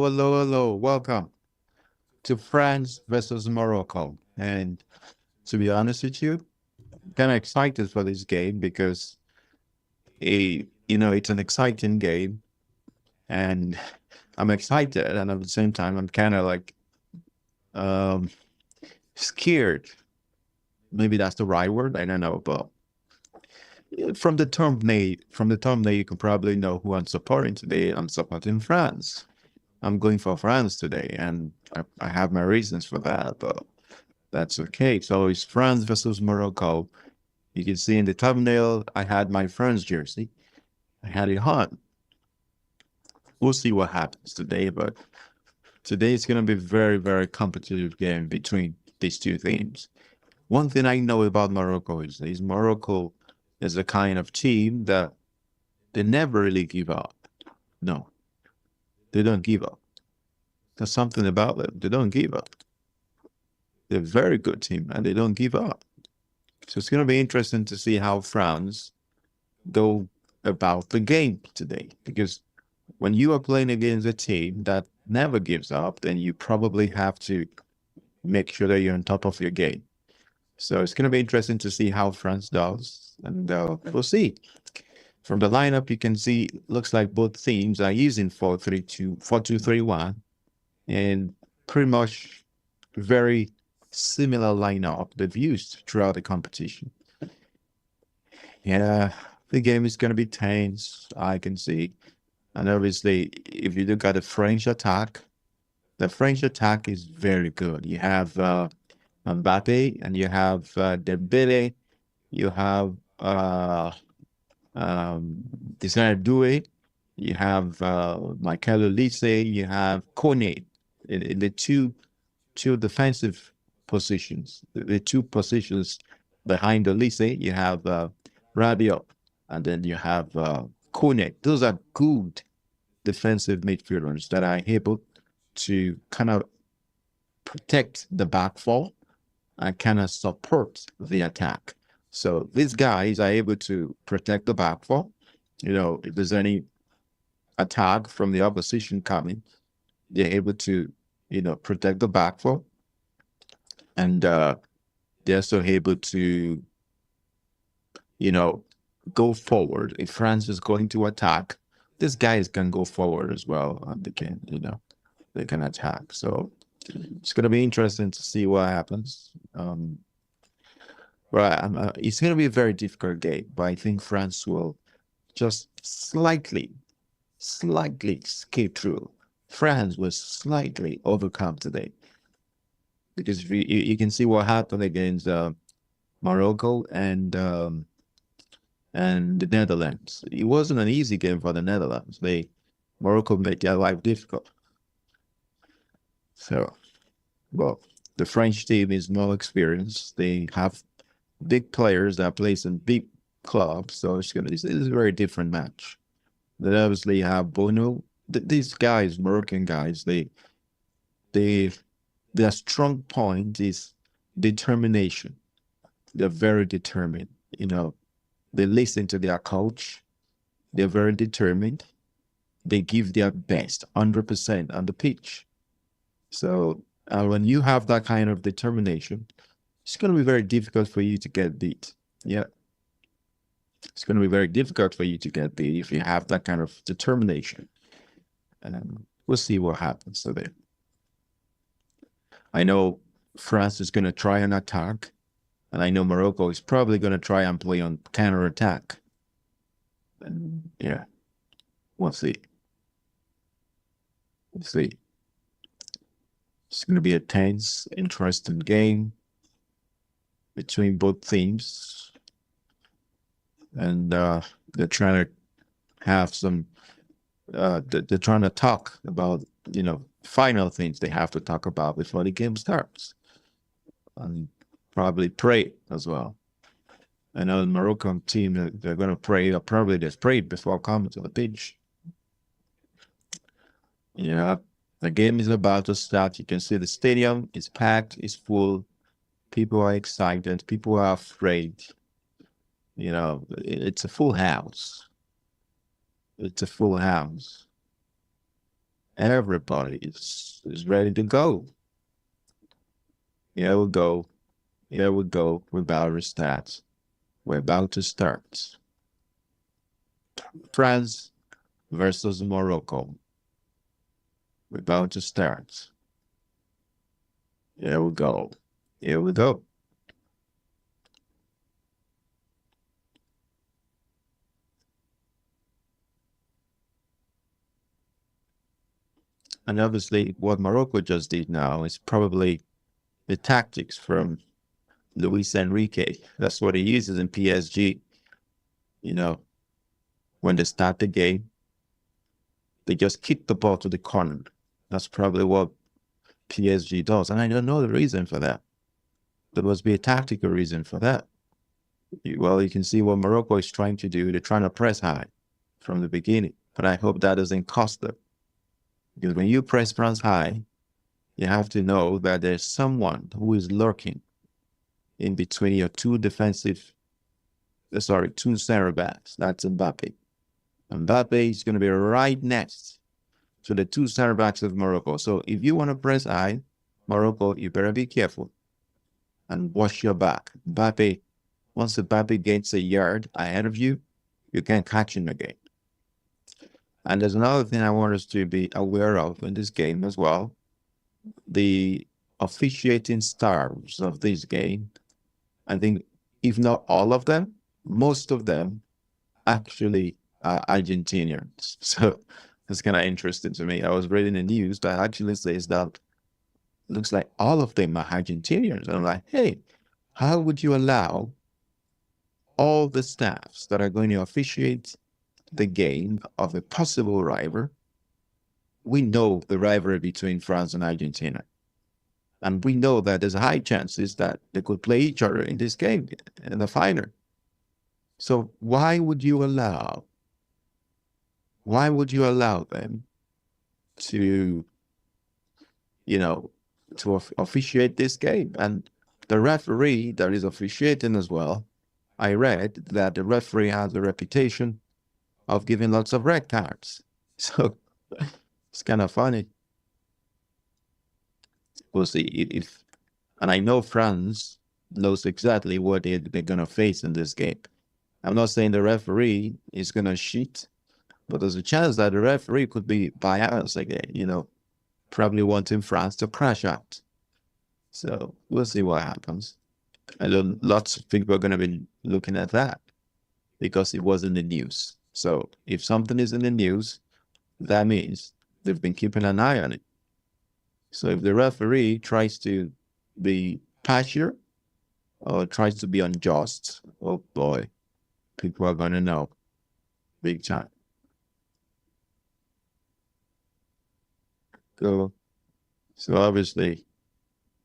hello. Welcome to France versus Morocco. And to be honest with you, kind of excited for this game because it's an exciting game, and I'm excited, and at the same time, I'm kind of like um, scared. Maybe that's the right word. I don't know, but from the thumbnail, you can probably know who I'm supporting today. I'm supporting France. I'm going for France today, and I have my reasons for that, but that's okay. So it's France versus Morocco. You can see in the thumbnail, I had my France jersey. I had it on. We'll see what happens today, but today is going to be a very, very competitive game between these two teams. One thing I know about Morocco is Morocco is a kind of team that they never really give up. No, they don't give up. There's something about them. They don't give up. They're a very good team and they don't give up. So it's going to be interesting to see how France go about the game today. Because when you are playing against a team that never gives up, then you probably have to make sure that you're on top of your game. So it's going to be interesting to see how France does. And we'll see. From the lineup, you can see looks like both teams are using 4-3-2, 4-2-3-1, and pretty much very similar lineup they've used throughout the competition. Yeah, the game is going to be tense, I can see. And obviously, if you look at the French attack is very good. You have Mbappe and you have Dembele, you have Desire Doué, you have Michael Olise, you have Kone in the two defensive positions. The two positions behind Olise, you have Rabiot, and then you have Kone. Those are good defensive midfielders that are able to kind of protect the back four and kind of support the attack. So these guys are able to protect the back four. If there's any attack from the opposition coming, they're able to, protect the back four. And they're also able to, go forward. If France is going to attack, these guys can go forward as well. And they can attack. So it's going to be interesting to see what happens. It's going to be a very difficult game, but I think France will just slightly skip through. France was slightly overcome today because if you can see what happened against Morocco and the Netherlands. It wasn't an easy game for the Netherlands. Morocco made their life difficult. So, well, the French team is more experienced. They have big players that play in big clubs, so it's a very different match. They obviously have Bono. These guys, Moroccan guys, they their strong point is determination. They're very determined. They listen to their coach. They're very determined. They give their best, 100% on the pitch. So when you have that kind of determination, it's going to be very difficult for you to get beat. Yeah. It's going to be very difficult for you to get beat if you have that kind of determination. And we'll see what happens today. I know France is going to try an attack, and I know Morocco is probably going to try and play on counter-attack. And yeah, we'll see. We'll see. It's going to be a tense, interesting game between both teams. And they're trying to have some, they're trying to talk about, final things they have to talk about before the game starts. And probably pray as well. I know the Moroccan team, they're going to pray, or probably just prayed before coming to the pitch. Yeah, the game is about to start. You can see the stadium is packed, it's full. People are excited. People are afraid. It's a full house. It's a full house. Everybody is ready to go. Here we go. Here we go with our stats. We're about to start. France versus Morocco. We're about to start. Here we go. Here we go. And obviously, what Morocco just did now is probably the tactics from Luis Enrique. That's what he uses in PSG. You know, when they start the game, they just kick the ball to the corner. That's probably what PSG does. And I don't know the reason for that. There must be a tactical reason for that. Well, you can see what Morocco is trying to do. They're trying to press high from the beginning. But I hope that doesn't cost them. Because when you press France high, you have to know that there's someone who is lurking in between your two center backs. That's Mbappe. Mbappe is going to be right next to the two center backs of Morocco. So if you want to press high, Morocco, you better be careful and watch your back. Mbappe, once Mbappe gains a yard ahead of you, you can't catch him again. And there's another thing I want us to be aware of in this game as well. The officiating stars of this game, I think, if not all of them, most of them actually are Argentinians. So it's kind of interesting to me. I was reading the news that actually says that looks like all of them are Argentinians. And I'm like, hey, how would you allow all the staffs that are going to officiate the game of a possible rival? We know the rivalry between France and Argentina. And we know that there's high chances that they could play each other in this game, in the final. So why would you allow them to, you know, to officiate this game? And the referee that is officiating as well, I read that the referee has a reputation of giving lots of red cards. So it's kind of funny. We'll see if, and I know France knows exactly what they're going to face in this game. I'm not saying the referee is going to cheat, but there's a chance that the referee could be biased again, probably wanting France to crash out. So we'll see what happens. I know lots of people are going to be looking at that because it was in the news. So if something is in the news, that means they've been keeping an eye on it. So if the referee tries to be partial or tries to be unjust, oh boy, people are going to know big time. So obviously,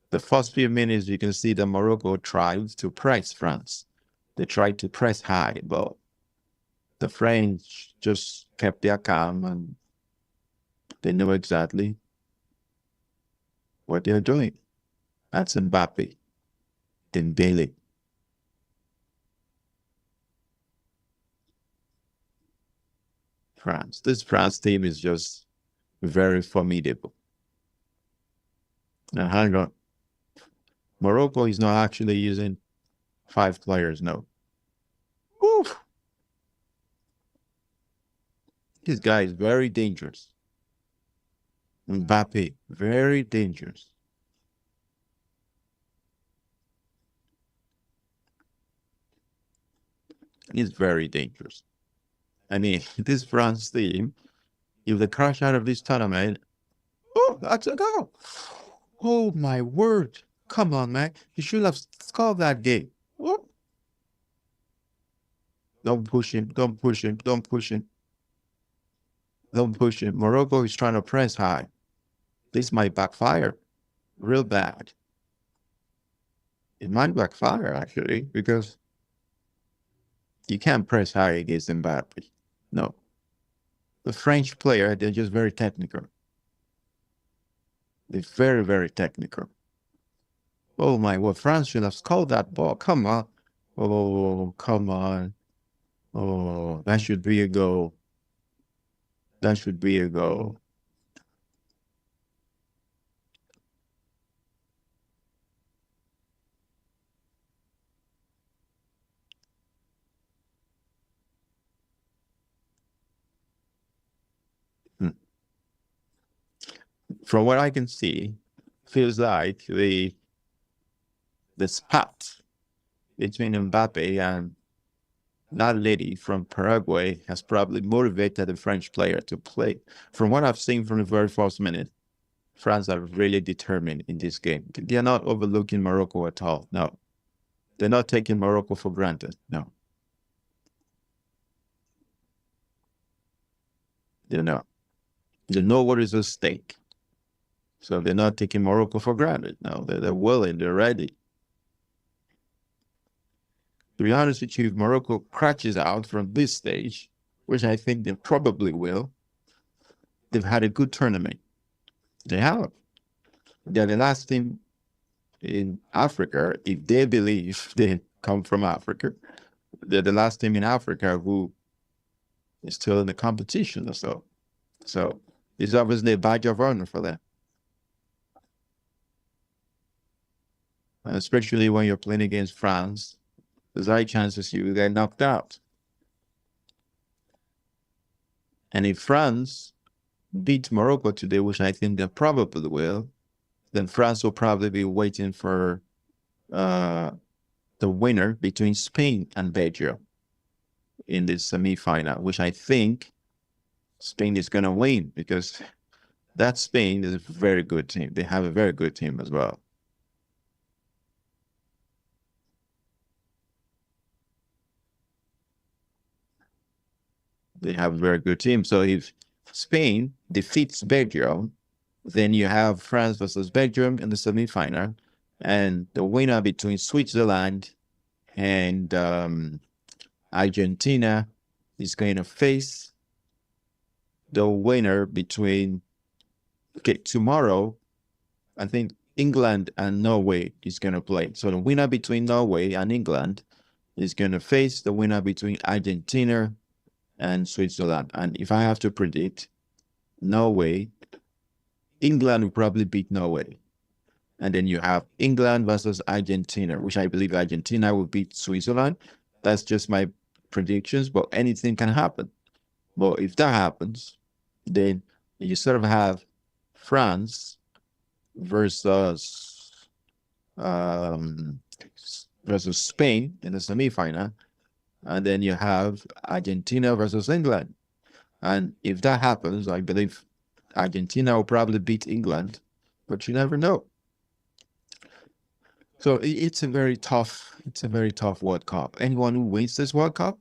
the first few minutes, you can see that Morocco tried to press France. They tried to press high, but the French just kept their calm and they knew exactly what they're doing. That's Mbappe, Dembele. France. This France team is just very formidable. Now, hang on. Morocco is not actually using 5 players, no. Oof. This guy is very dangerous. Mbappe, very dangerous. He's very dangerous. I mean, this France team, if they crash out of this tournament, oh, that's a goal. Oh, my word. Come on, man. You should have scored that game. Oh. Don't push him. Don't push him. Don't push him. Don't push him. Morocco is trying to press high. This might backfire real bad. It might backfire, actually, because you can't press high against Mbappe. No. The French player, they're just very technical. They're very, very technical. Oh my, well, France should have scored that ball. Come on. Oh, come on. Oh, that should be a goal. That should be a goal. from what I can see, feels like the spat between Mbappe and that lady from Paraguay has probably motivated the French player to play. From what I've seen from the very first minute, France are really determined in this game. They're not overlooking Morocco at all. No, they're not taking Morocco for granted. No, they're not. They know what is at stake. So they're not taking Morocco for granted. No, they're willing, they're ready. To be honest with you, if Morocco crashes out from this stage, which I think they probably will, they've had a good tournament. They have. They're the last team in Africa, if they believe they come from Africa, they're the last team in Africa who is still in the competition or so. So it's obviously a badge of honor for them. And especially when you're playing against France, there's high chances you will get knocked out. And if France beat Morocco today, which I think they probably will, then France will probably be waiting for uh, the winner between Spain and Belgium in the semi-final, which I think Spain is going to win because that Spain is a very good team. They have a very good team as well. They have a very good team. So if Spain defeats Belgium, then you have France versus Belgium in the semi-final, and the winner between Switzerland and Argentina is going to face the winner between, okay, tomorrow, I think England and Norway is going to play. So the winner between Norway and England is going to face the winner between Argentina and Switzerland. And if I have to predict, Norway, England will probably beat Norway. And then you have England versus Argentina, which I believe Argentina will beat Switzerland. That's just my predictions, but anything can happen. But if that happens, then you sort of have France versus um, versus Spain in the semifinal, and then you have Argentina versus England. And if that happens, I believe Argentina will probably beat England, but you never know. So it's a very tough World Cup. Anyone who wins this World Cup,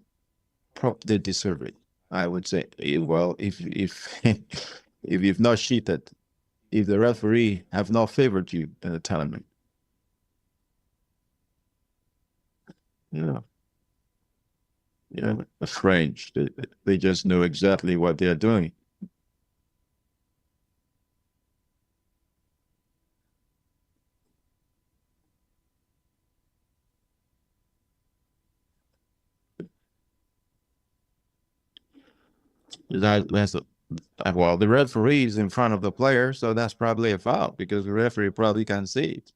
they deserve it. I would say, well, if if you've not cheated, if the referee have not favored you in the tournament, yeah, yeah, the French, they just know exactly what they're doing. That's well, the referee is in front of the player, so that's probably a foul because the referee probably can see it.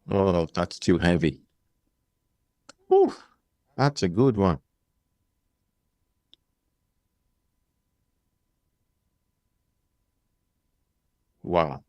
Oh, that's too heavy. Whew, that's a good one. Wow.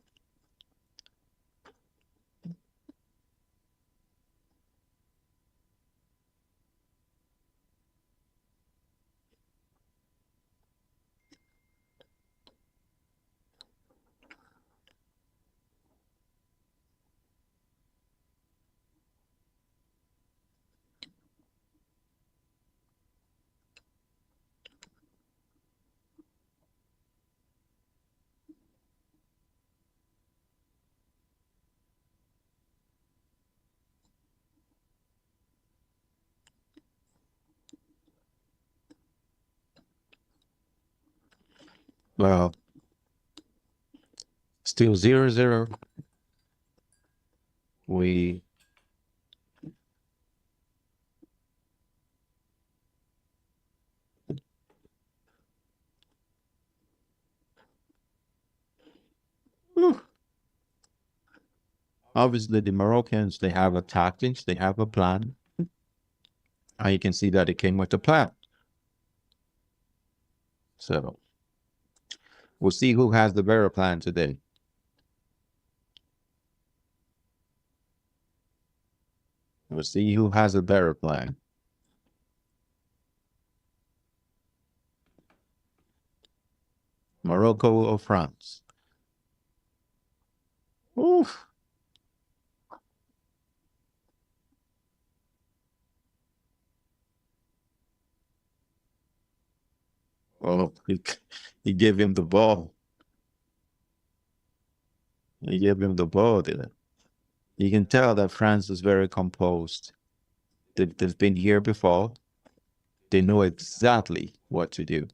Well, still 0-0. We Whew. Obviously the Moroccans, they have a tactics, they have a plan. And you can see that it came with a plan. So we'll see who has the better plan today. We'll see who has a better plan. Morocco or France? Oof. Well, he gave him the ball. He gave him the ball, didn't it? You can tell that France is very composed. They've been here before. They know exactly what to do.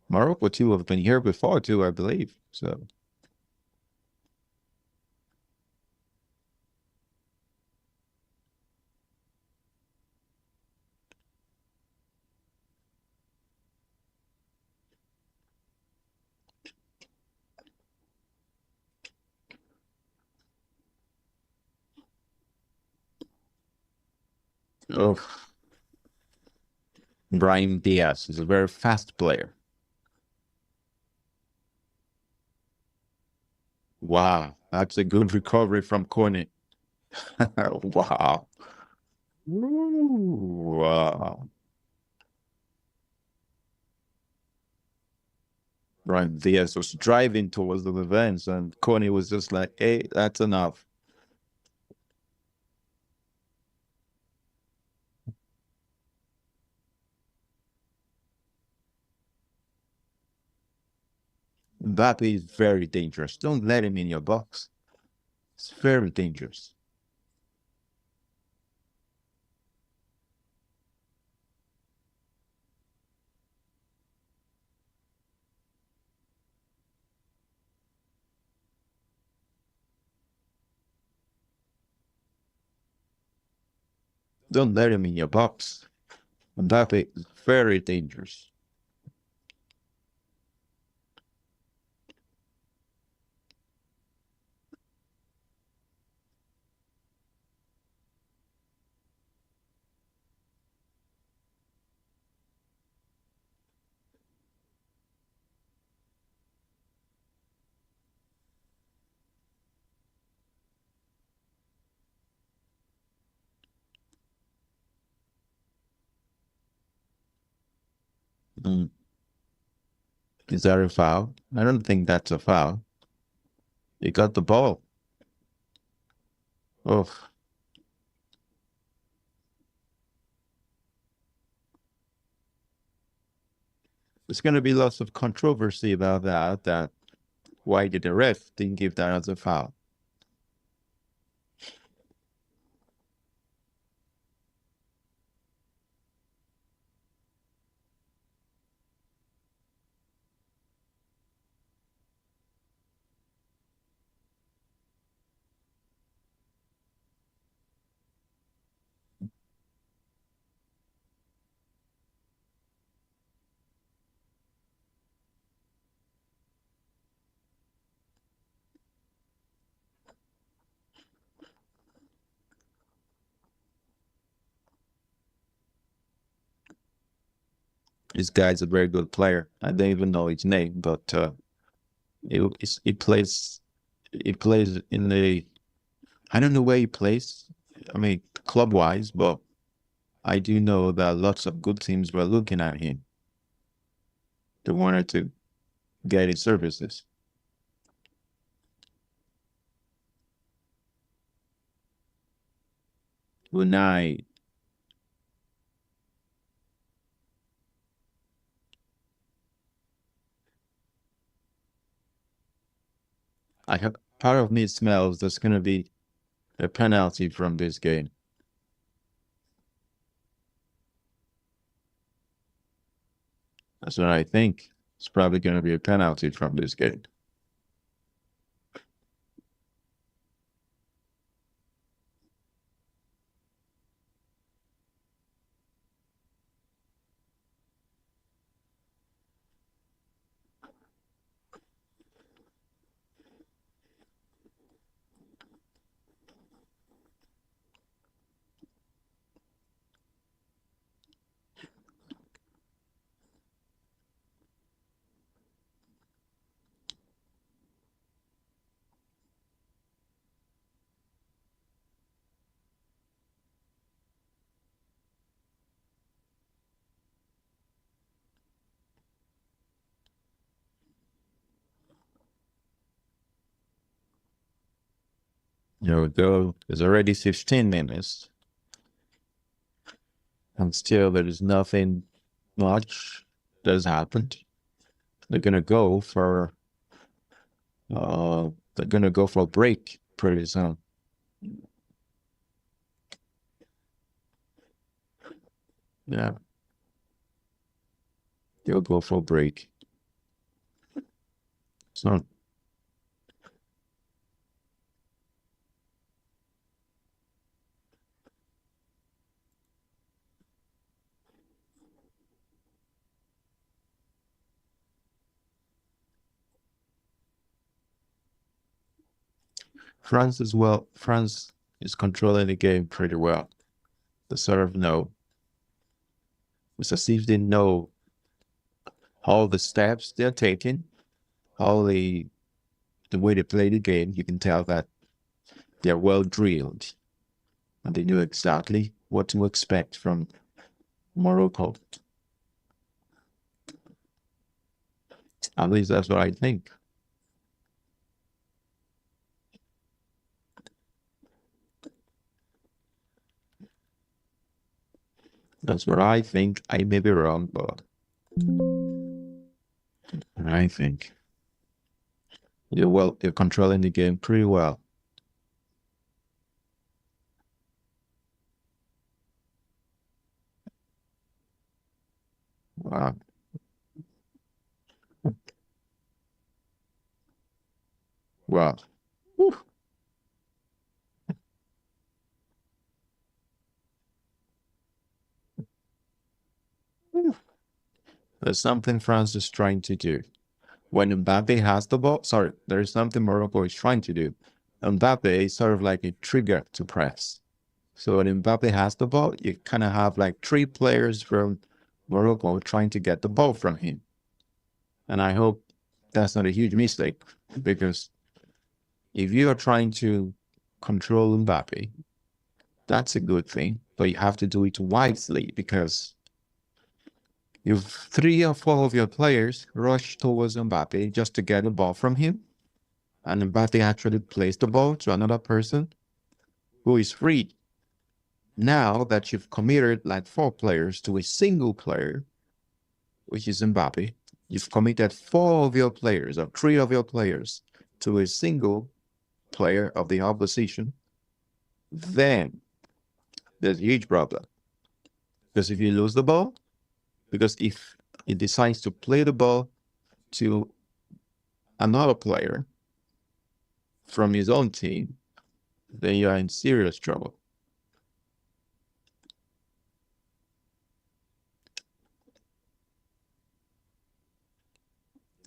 Morocco too have been here before too, I believe. So, oh, Brahim Diaz is a very fast player. Wow, that's a good recovery from Cornet. Wow. Ooh, wow. Brahim Diaz was driving towards the defense, and Cornet was just like, hey, that's enough. Mbappe is very dangerous. Don't let him in your box. It's very dangerous. Don't let him in your box. Mbappe is very dangerous. Mm. Is that a foul? I don't think that's a foul. He got the ball. Oh, there's going to be lots of controversy about that. That why did the ref didn't give that as a foul? This guy's a very good player. I don't even know his name, but he plays in the I don't know where he plays. I mean, club wise, but I do know that lots of good teams were looking at him. They wanted to get his services. Unai, I have part of me smells there's gonna be a penalty from this game. That's what I think. It's probably going to be a penalty from this game. Though it's already 15 minutes, and still there is nothing much that's happened. They're gonna go for they're gonna go for a break pretty soon. Yeah, they'll go for a break. So France as well. France is controlling the game pretty well. They sort of know. It's as if they know all the steps they're taking, all the way they play the game. You can tell that they're well drilled and they knew exactly what to expect from Morocco. At least that's what I think. That's what I think. I may be wrong, but I think you're controlling the game pretty well. Wow. Wow. Whew. There's something France is trying to do. When Mbappe has the ball, sorry, there's something Morocco is trying to do. Mbappe is sort of like a trigger to press. So when Mbappe has the ball, you kind of have like three players from Morocco trying to get the ball from him. And I hope that's not a huge mistake because if you are trying to control Mbappe, that's a good thing, but you have to do it wisely because if three or four of your players rush towards Mbappe just to get the ball from him, and Mbappe actually plays the ball to another person who is free. Now that you've committed like four players to a single player, which is Mbappe, you've committed four of your players or three of your players to a single player of the opposition, then there's a huge problem. Because if you lose the ball, because if he decides to play the ball to another player from his own team, then you are in serious trouble.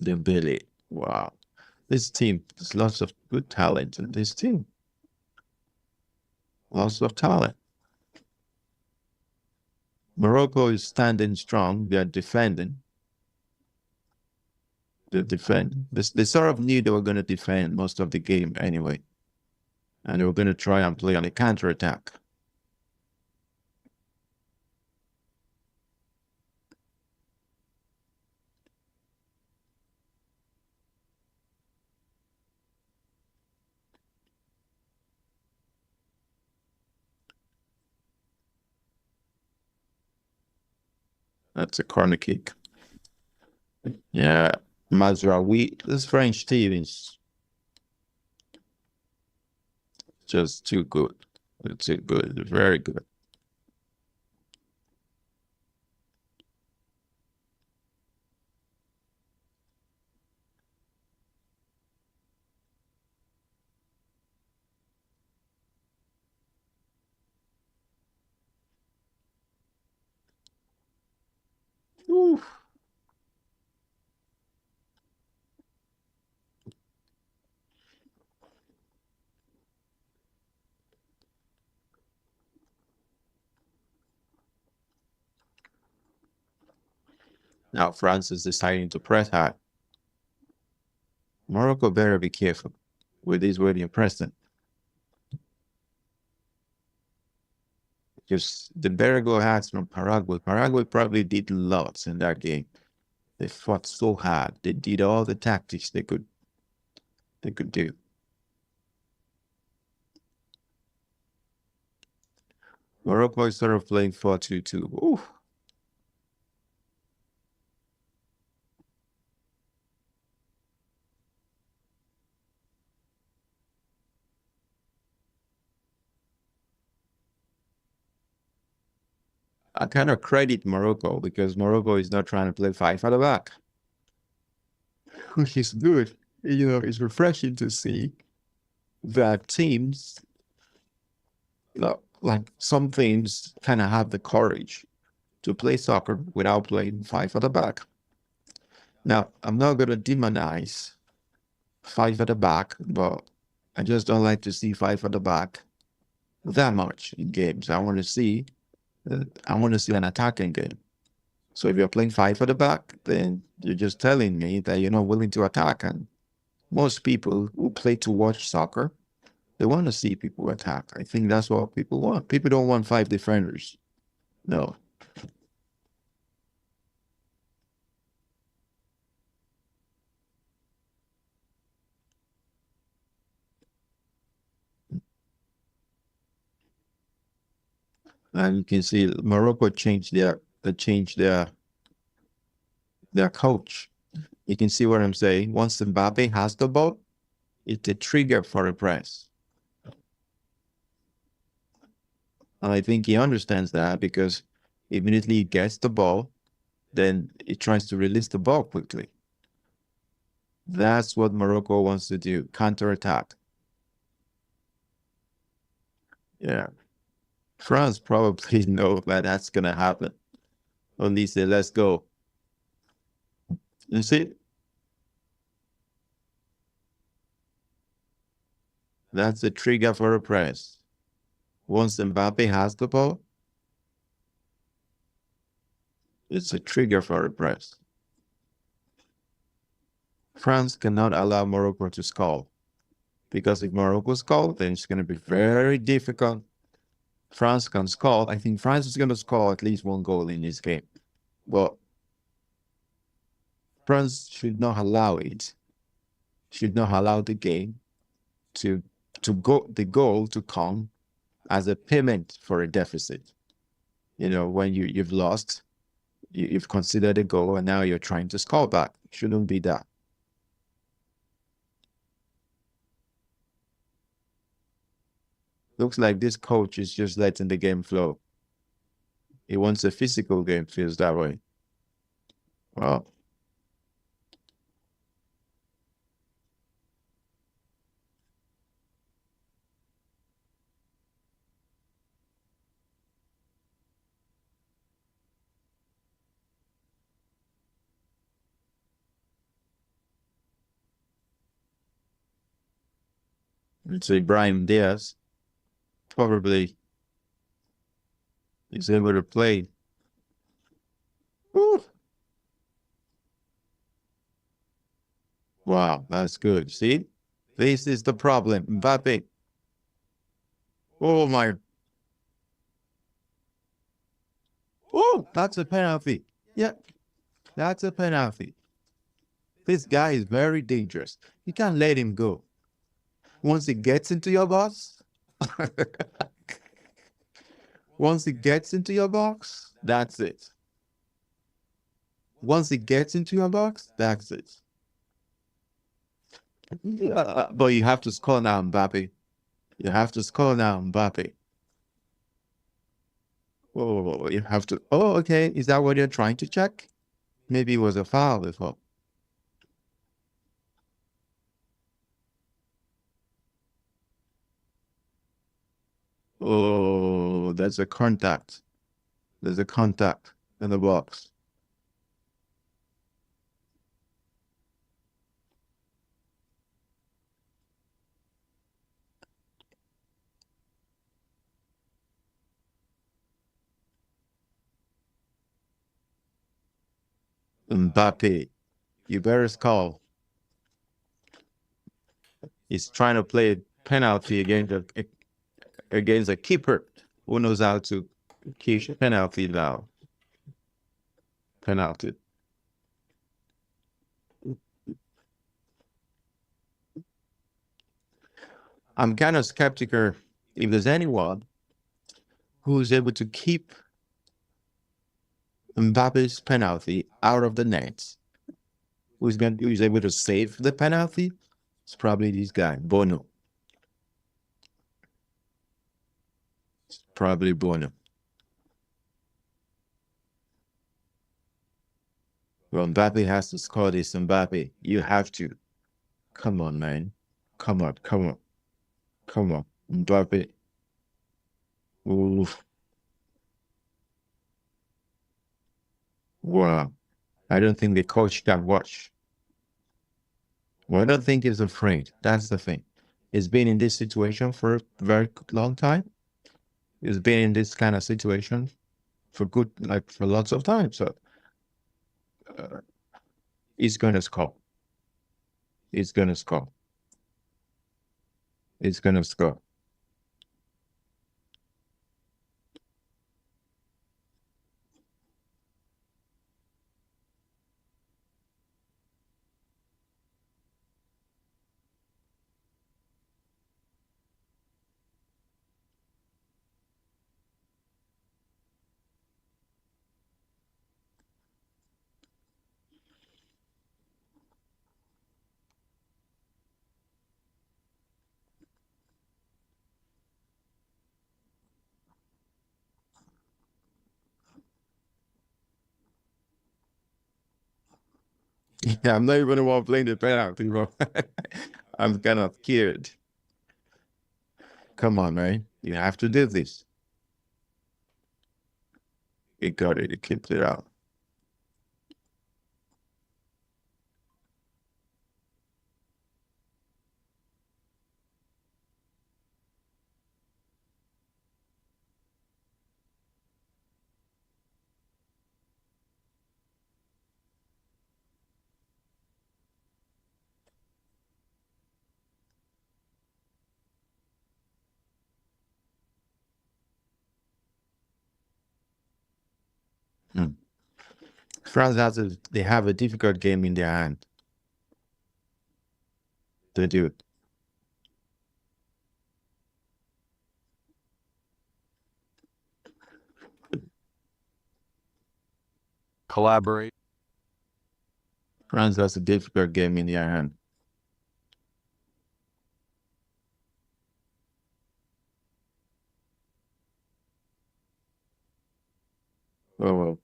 Dembele, wow. This team, there's lots of good talent in this team. Lots of talent. Morocco is standing strong. They're defending. They defend. They sort of knew they were going to defend most of the game anyway. And they were going to try and play on a counter attack. That's a corner kick. Yeah, Mazraoui. This French team is just too good. It's too good. Very good. Ooh. Now France is deciding to press hard. Morocco better be careful with this waiting present. Because the better go ahead from Paraguay. Paraguay probably did lots in that game. They fought so hard. They did all the tactics they could do. Morocco is sort of playing 4-2-2. Ooh. I kind of credit Morocco because Morocco is not trying to play five at the back, which is good. It's refreshing to see that teams, like some teams, kind of have the courage to play soccer without playing five at the back. Now, I'm not going to demonize five at the back, but I just don't like to see five at the back that much in games. I want to see an attacking game. So if you're playing five at the back, then you're just telling me that you're not willing to attack. And most people who play to watch soccer, they want to see people attack. I think that's what people want. People don't want five defenders. No. And you can see Morocco changed their coach. You can see what I'm saying. Once Mbappe has the ball, it's a trigger for a press. And I think he understands that because immediately he gets the ball, then he tries to release the ball quickly. That's what Morocco wants to do, counterattack. Yeah. France probably know that that's going to happen. Only say, let's go. You see, that's a trigger for a press. Once Mbappe has the ball, it's a trigger for a press. France cannot allow Morocco to score because if Morocco scores, then it's going to be very difficult. France can score. I think France is going to score at least one goal in this game. But France should not allow it. Should not allow the game to the goal to come as a payment for a deficit. When you've lost, you've considered a goal and now you're trying to score back. Shouldn't be that. Looks like this coach is just letting the game flow. He wants a physical game, feels that way. Well, let's say Brian Diaz probably is able to play. Woo. Wow, that's good. See, this is the problem. Mbappe. Oh my. Oh, that's a penalty. Yeah, that's a penalty. This guy is very dangerous. You can't let him go. Once he gets into your box, once he gets into your box, that's it. Once he gets into your box, that's it. But you have to score now, Mbappe. You have to score now, Mbappe. Whoa, you have to. Oh, okay. Is that what you're trying to check? Maybe it was a foul before. Oh, there's a contact. There's a contact in the box. Mbappe, you better score. He's trying to play a penalty against a keeper who knows how to keep penalty now. Penalty. I'm kind of skeptical if there's anyone who's able to keep Mbappe's penalty out of the net. Who's able to save the penalty? It's probably this guy, Bono. Probably Bono. Well, Mbappe has to score this. Mbappe, you have to. Come on, man. Come on, come on, come on. Mbappe. Oof. Wow. I don't think the coach can watch. Well, I don't think he's afraid. That's the thing. He's been in this situation for a very long time. He's been in this kind of situation for good, like for lots of time. So uh, he's going to score. He's going to score. He's going to score. Yeah, I'm not even the one playing the penalty, bro. I'm kind of scared. Come on, man. You have to do this. He got it. He keeps it out. Hmm. They have a difficult game in their hand. They do. Collaborate. France has a difficult game in their hand. Oh, well.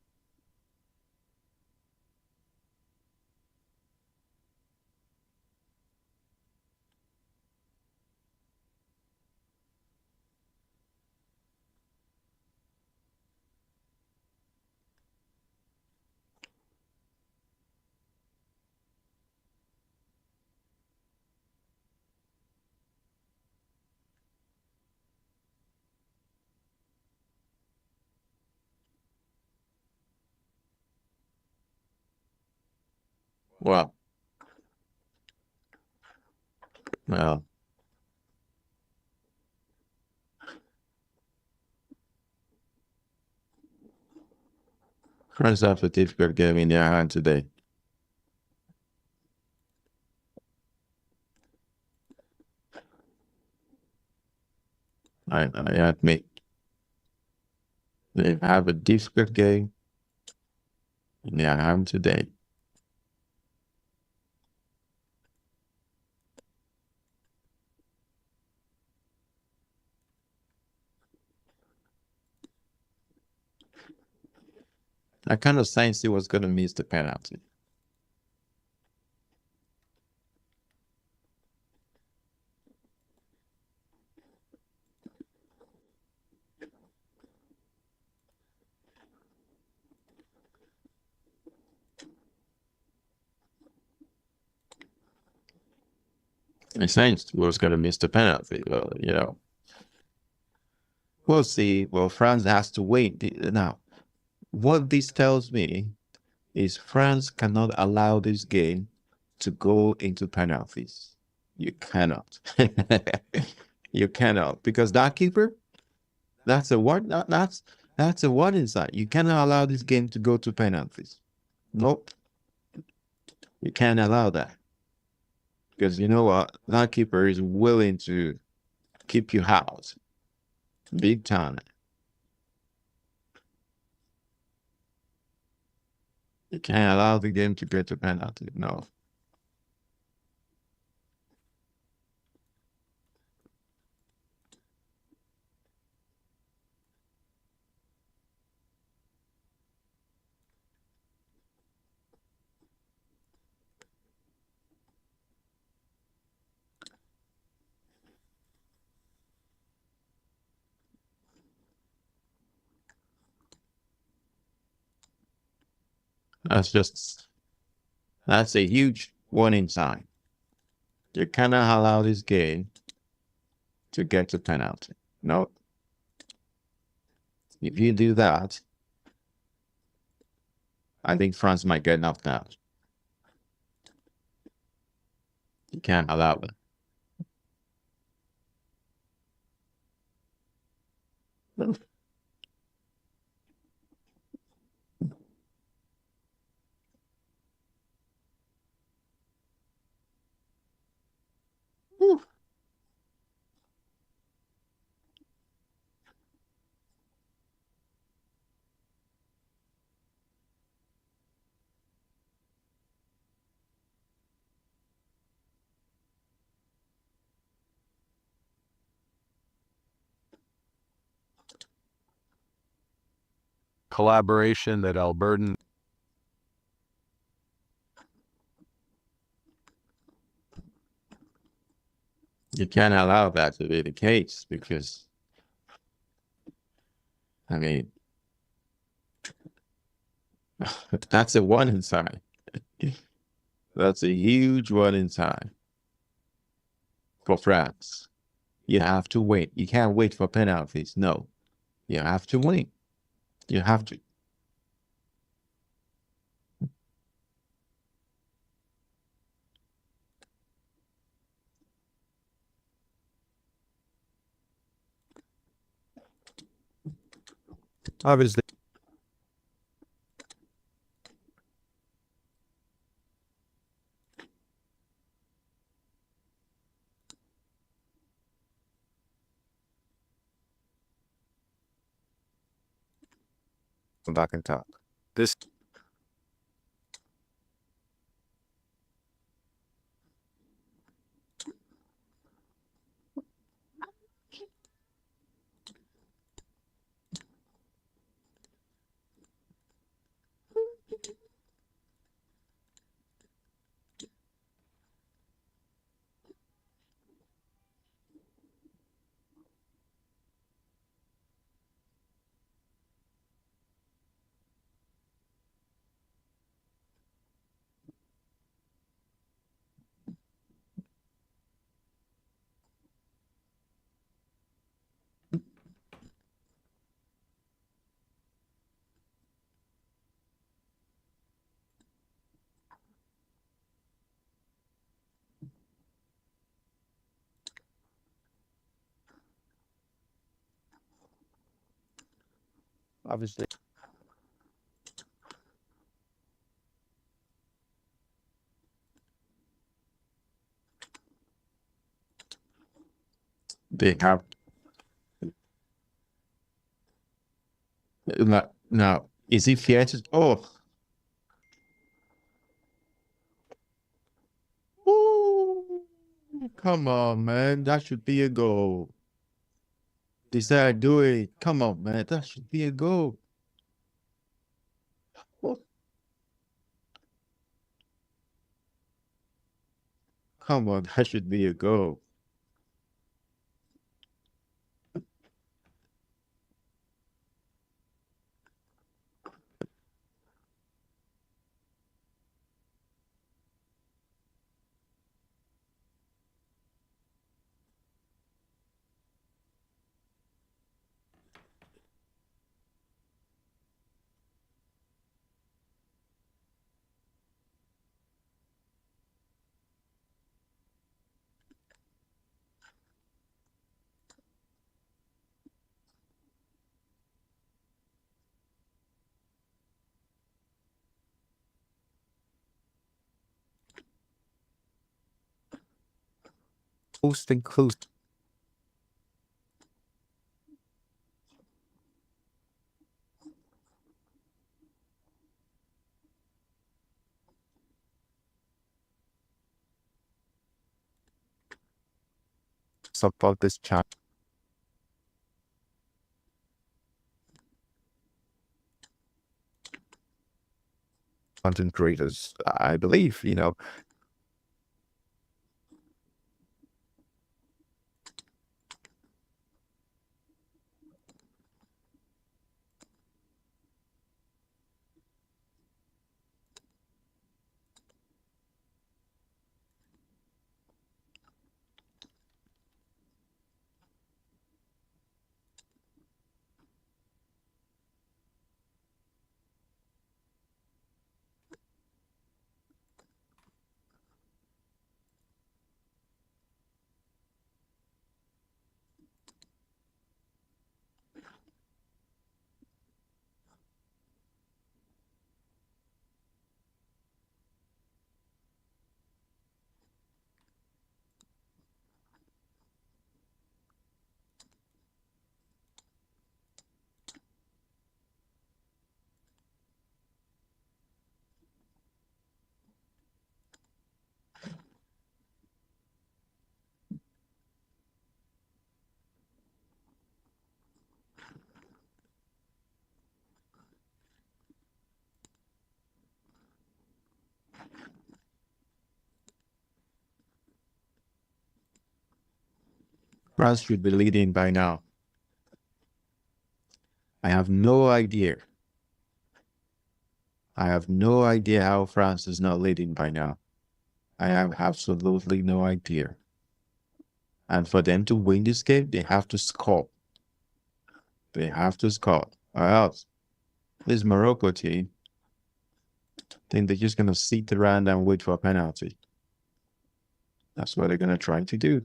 Well, well, France have a difficult game in their hand today. I admit they have a difficult game in their hand today. I kind of sensed he was going to miss the penalty. I sensed he was going to miss the penalty. Well, we'll see. Well, France has to wait. Now, what this tells me is France cannot allow this game to go into penalties. You cannot. You cannot because that keeper, that's a what? That's a what inside. You cannot allow this game to go to penalties. Nope, you can't allow that because you know what? That keeper is willing to keep you out big time. You can't allow the game to get to penalty. No. That's just that's a huge warning sign. You cannot allow this game to get to penalty. No. If you do that, I think France might get knocked out. You can't allow it. Collaboration that Albertan You can't allow that to be the case because, I mean, that's a one inside. That's a huge one inside for France. You have to wait. You can't wait for penalties. No, you have to win. You have to. obviously Come back and talk. this Obviously, They have now. Is it fair to? Oh, ooh, come on, man. That should be a goal. Decide do it. Come on, man. That should be a goal. Oh, come on, that should be a goal. Most inclusive. Support this channel. Content creators, I believe, France should be leading by now. I have no idea. I have no idea how France is not leading by now. I have absolutely no idea. And for them to win this game, they have to score. They have to score. Or else, this Morocco team, I think they're just going to sit around and wait for a penalty. That's what they're going to try to do.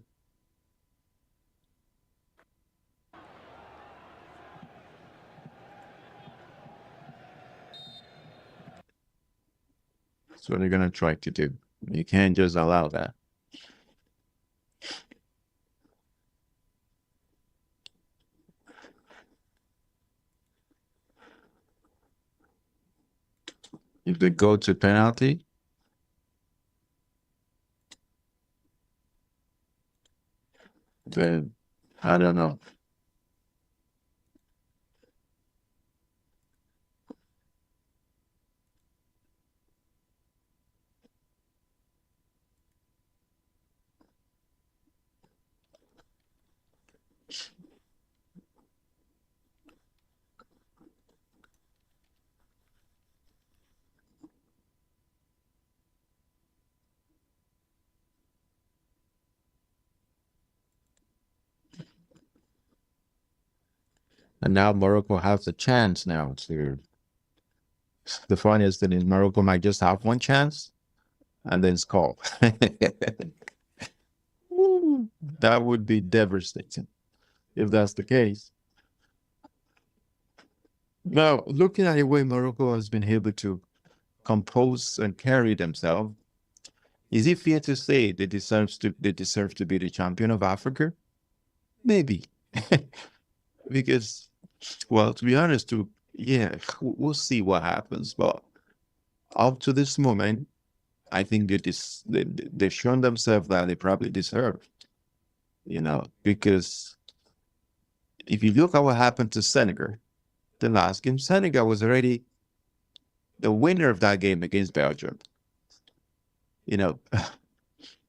That's what they're going to try to do. You can't just allow that. If they go to penalty, then I don't know. And now Morocco has a chance now to. The funniest thing is Morocco might just have one chance and then score. That would be devastating if that's the case. Now, looking at the way Morocco has been able to compose and carry themselves, is it fair to say they deserve to be the champion of Africa? Maybe. Because, well, to be honest, yeah, we'll see what happens. But up to this moment, I think they've shown themselves that they probably deserve, because if you look at what happened to Senegal, the last game, Senegal was already the winner of that game against Belgium.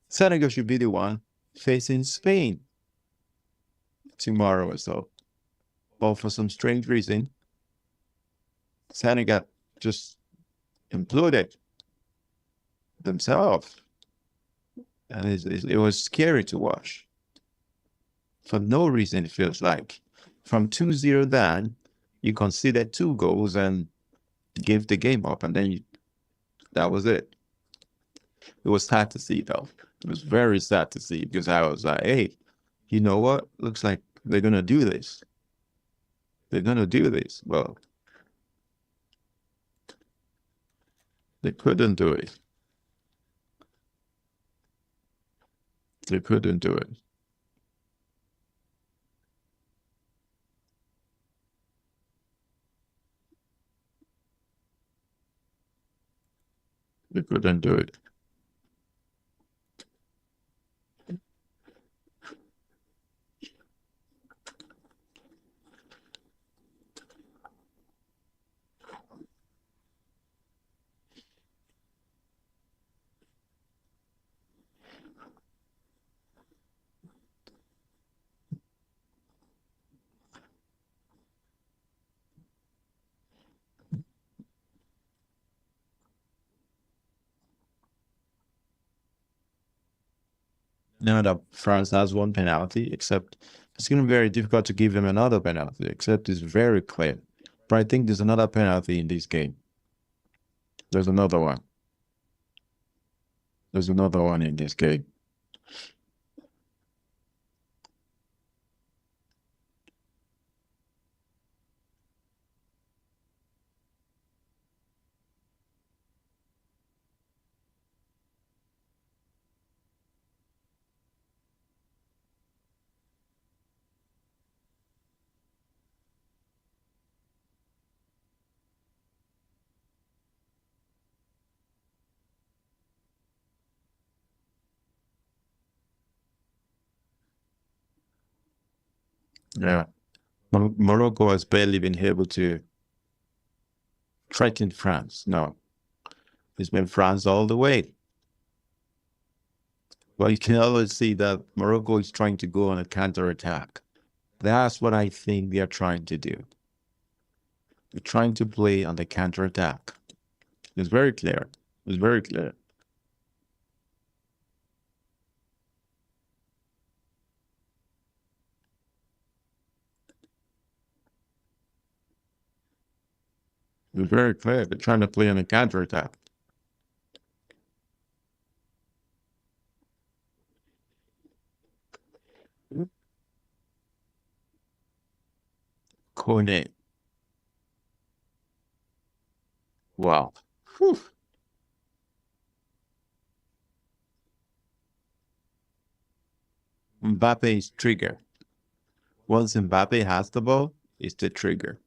Senegal should be the one facing Spain tomorrow or so. But for some strange reason, Senegal just imploded themselves. And it was scary to watch. For no reason, it feels like. From 2-0 down, you conceded 2 goals and gave the game up. And then that was it. It was sad to see, though. It was very sad to see because I was like, hey, you know what? Looks like they're going to do this. They're going to do this. Well, they couldn't do it. They couldn't do it. They couldn't do it. Now that France has one penalty, except it's going to be very difficult to give them another penalty, except it's very clear. But I think there's another penalty in this game. There's another one. There's another one in this game. Yeah. Morocco has barely been able to threaten France. No, it's been France all the way. Well, you can always see that Morocco is trying to go on a counter-attack. That's what I think they are trying to do. They're trying to play on the counter-attack. It's very clear. It's very clear. It's very clear. They're trying to play on a counter-attack. Kone. Wow. Whew. Mbappe is trigger. Once Mbappe has the ball, it's the trigger.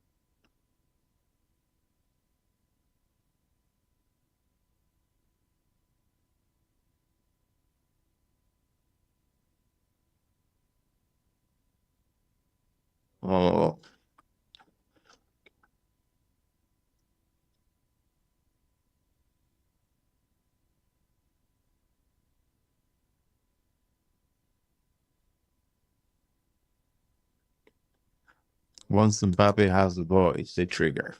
Oh, 'Once Mbappe has the ball, it's the trigger.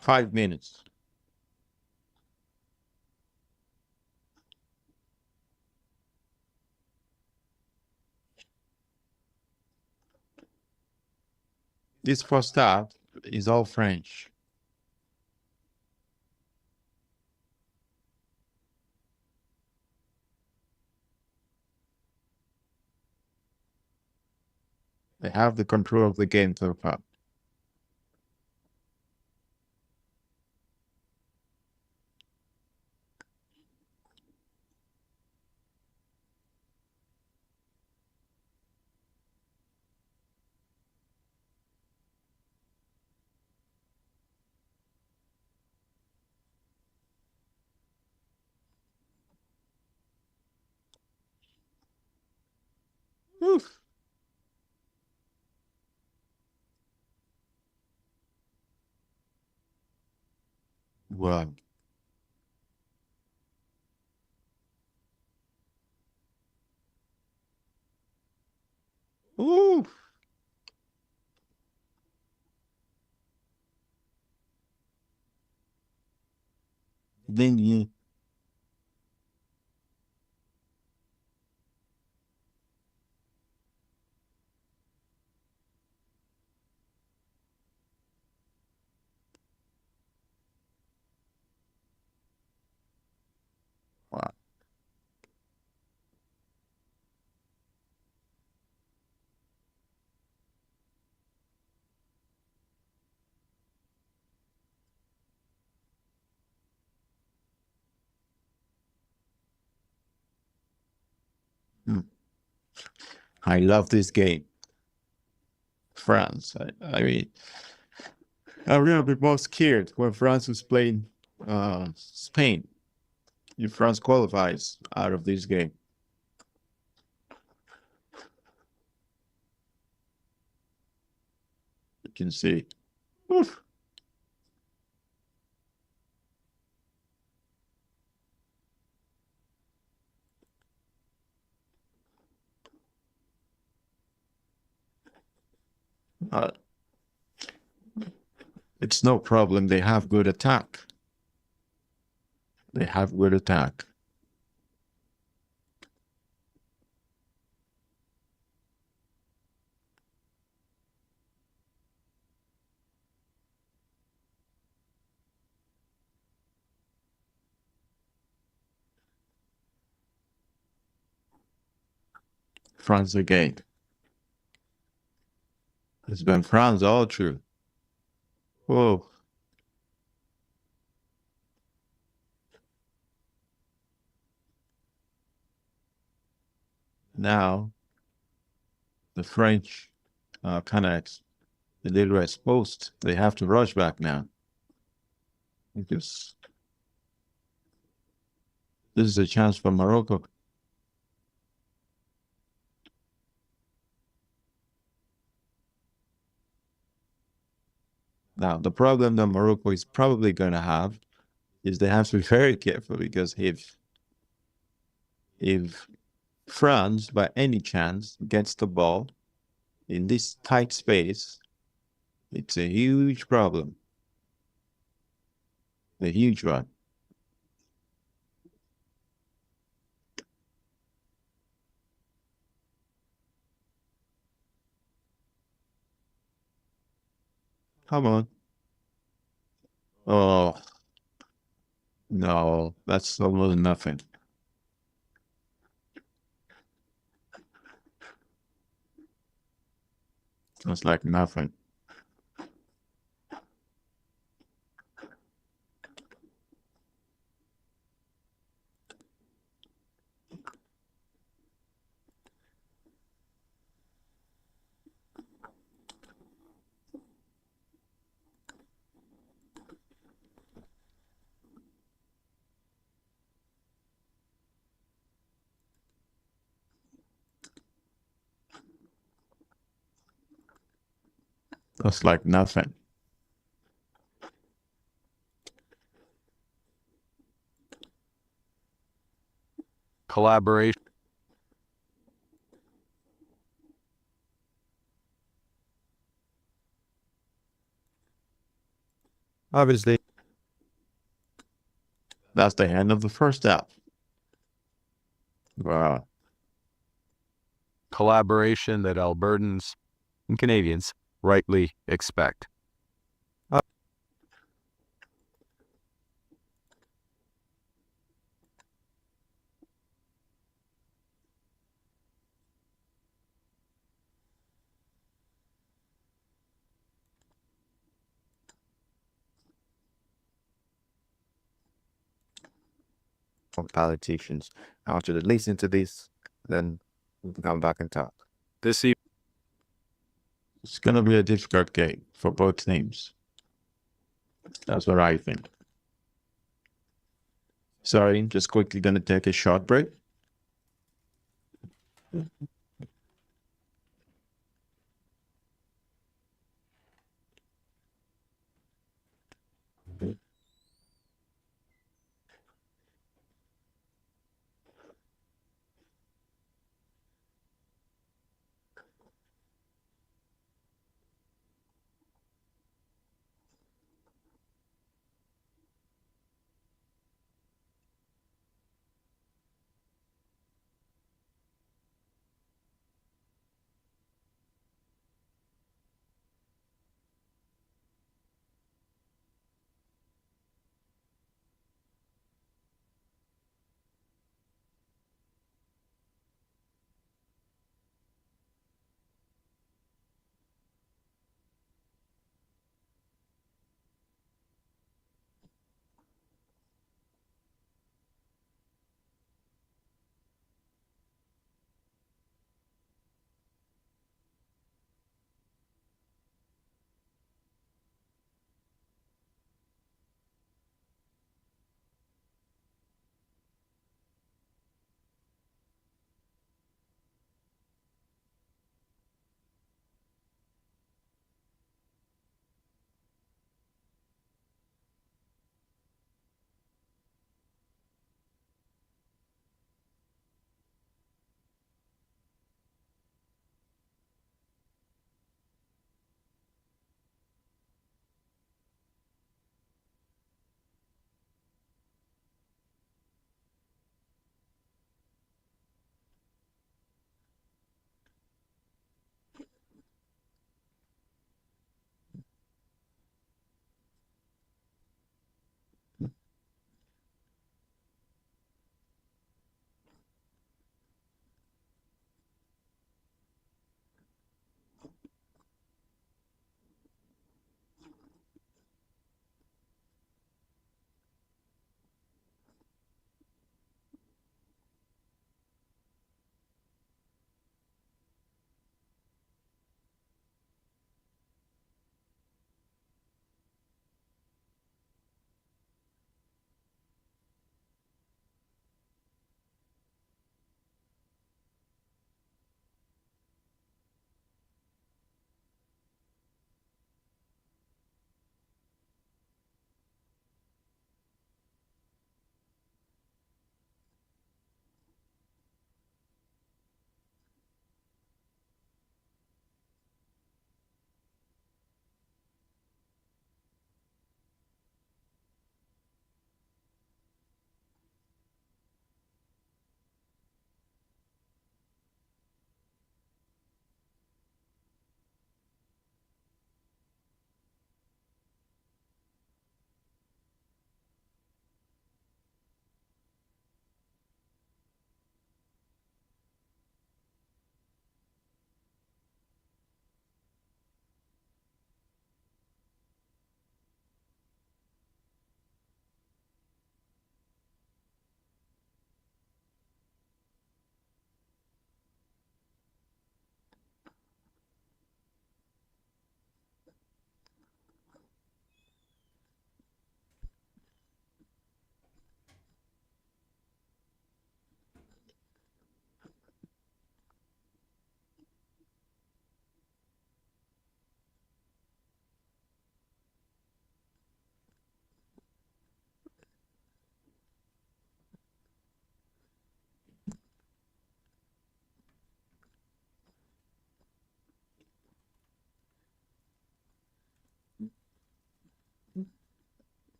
Five minutes. This first half is all French. They have the control of the game so far. Whew. Well, ooh, then you, wow. Hmm. I love this game. France. I mean, I really be more scared when France was playing Spain. If France qualifies out of this game, you can see. Oof. Uh, it's no problem. They have good attack. They have good attack. France again. It's been France all through. Whoa. Now the French kind of a little exposed. They have to rush back now because this is a chance for Morocco. Now, the problem that Morocco is probably going to have is they have to be very careful because if France, by any chance, gets the ball in this tight space, it's a huge problem, a huge one. Come on. Oh, no, that's almost nothing. That's like nothing. That's like nothing. Collaboration. Obviously, That's the end of the first half. Wow. Collaboration that Albertans and Canadians rightly expect. from politicians. I want you to listen to this, then we can come back and talk. This evening, It's going to be a difficult game for both teams. That's what I think. Sorry, just quickly going to take a short break.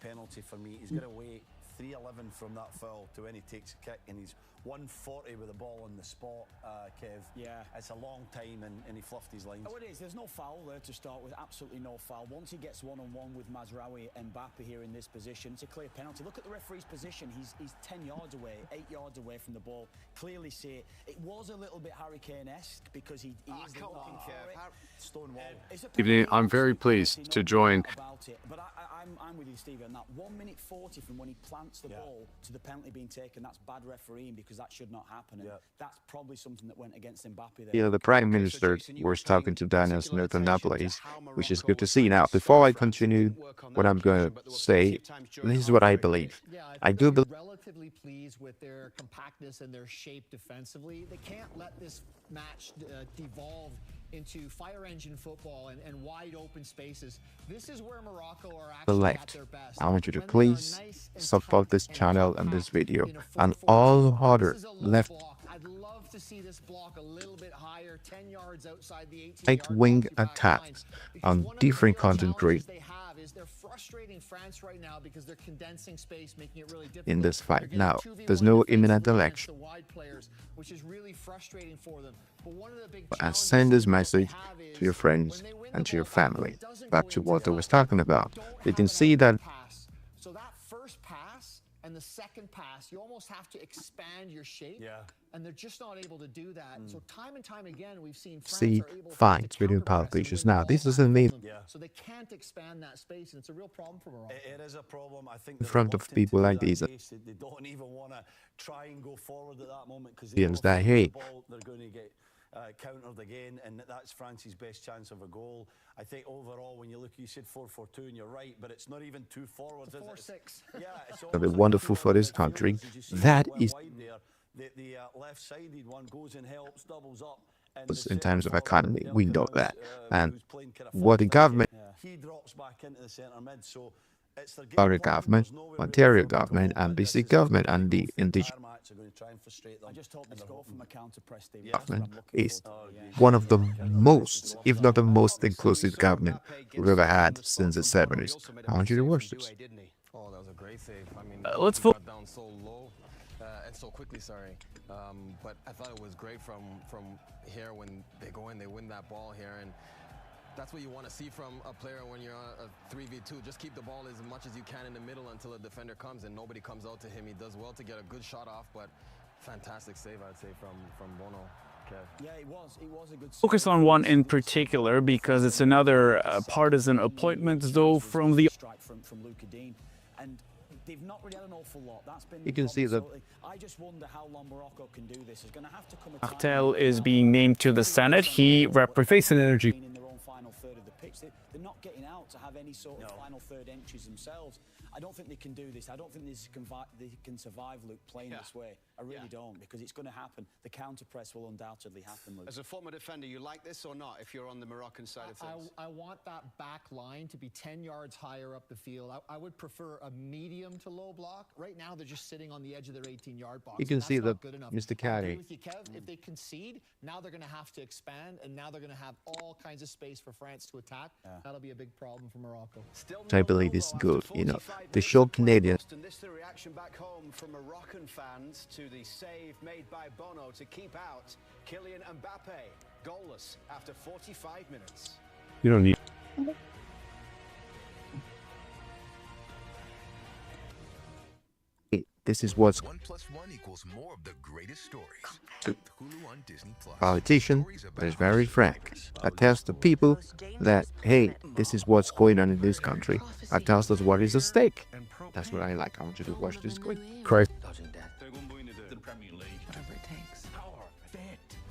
penalty for me. He's got to wait 3:11 from that foul to when he takes a kick, and he's 140 with the ball on the spot, Kev. Yeah. It's a long time, and he fluffed his lines. Oh, it is. There's no foul there to start with. Absolutely no foul. Once he gets one-on-one with Mazraoui and Mbappe here in this position, it's a clear penalty. Look at the referee's position. He's 10 yards away, 8 yards away from the ball. Clearly see it. It was a little bit Harry Kane-esque because he is looking for it. Stonewall. Evening. I'm very pleased to join. But I'm with you, Stevie, on that. 1 minute 40 from when he plants the ball to the penalty being taken. That's bad refereeing because that should not happen. And that's probably something that went against Mbappe there. You know, the Prime Minister was talking to Daniel's Northonopolis, which is good to see. Now, before I continue what I'm going to say, this is what I believe. I do believe relatively pleased with their compactness and their shape defensively. They can't let this match devolve into fire engine football and wide open spaces. This is where Morocco are actually at their best. I want you to please support this channel and this video and all other left I'd love to see this block a little bit higher, 10 yards outside the 18-yard right-wing attacks on different content creators they're frustrating France right now because they're condensing space, making it really difficult in this fight. Now, there's no imminent election. The wide players, which is really frustrating for them. But one of the big And send this message to your friends and to your family. Back to what I was talking about. You can see that. So that first pass and the second pass, you almost have to expand your shape. Yeah. And they're just not able to do that. So time and time again, we've seen France See are able fights to between counter-press politicians. and Now, this doesn't mean so they can't expand that space, and it's a real problem for Morocco. It is a problem. I think in front of people like these. they don't even want to try and go forward at that moment because That hey, they're going to get countered again, and that's France's best chance of a goal. I think overall, when you look, you said 4-4-2, and you're right, but it's not even two forwards. It's 4-6. Yeah, it's it'll be wonderful for this country. That is the left-sided one goes and helps, doubles up. in terms of economy, we know that. And what the government, he drops back into the centre mid, so it's their Florida government, Ontario government, and BC government, and the indigenous I just hope they score from a counter press, Stevie. government is one of the most, if not the most inclusive government we've ever had since the 70s. I want you to watch this. Oh, that was a great save. I mean, let's got down so low and so quickly. Sorry, but I thought it was great from here when they go in, they win that ball here, and that's what you want to see from a player when you're on a 3v2. Just keep the ball as much as you can in the middle until a defender comes and nobody comes out to him. He does well to get a good shot off, but fantastic save, I'd say, from Bono. Yeah, it was a good save. Focus on one in particular because it's another partisan appointment, though, from the strike from Luca Dean, and they've not really had an awful lot. That's been You can see that I just wonder how long Morocco can do this. It's going to have to come a Martel is being named to the Senate. He represents an energy. in their own final third of the pitch. They're not getting out to have any sort of final third entries themselves. I don't think they can do this. I don't think they can survive, Luke, playing this way. I really don't, because it's going to happen. The counter press will undoubtedly happen, Luke. As a former defender, you like this or not if you're on the Moroccan side of things? I want that back line to be 10 yards higher up the field. I would prefer a medium to low block. Right now, they're just sitting on the edge of their 18-yard box. you can see that I Mr. agree Caddy, with you, Kev. If they concede, now they're going to have to expand, and now they're going to have all kinds of space for France to attack. That'll be a big problem for Morocco. which I believe is good, you know, to show Canadians. And this is the reaction back home from Moroccan fans to the save made by Bono to keep out Kylian Mbappe, goalless after 45 minutes. You don't need. This is what's 1 + 1 = more of the greatest stories. Hulu on Disney+. politician, but is very frank. I tells the people that, hey, this is what's going on in this country. I tells us what is at stake. That's what I like. I want you to watch this quick. Christ. The Premier League. Whatever it takes. Power, fit,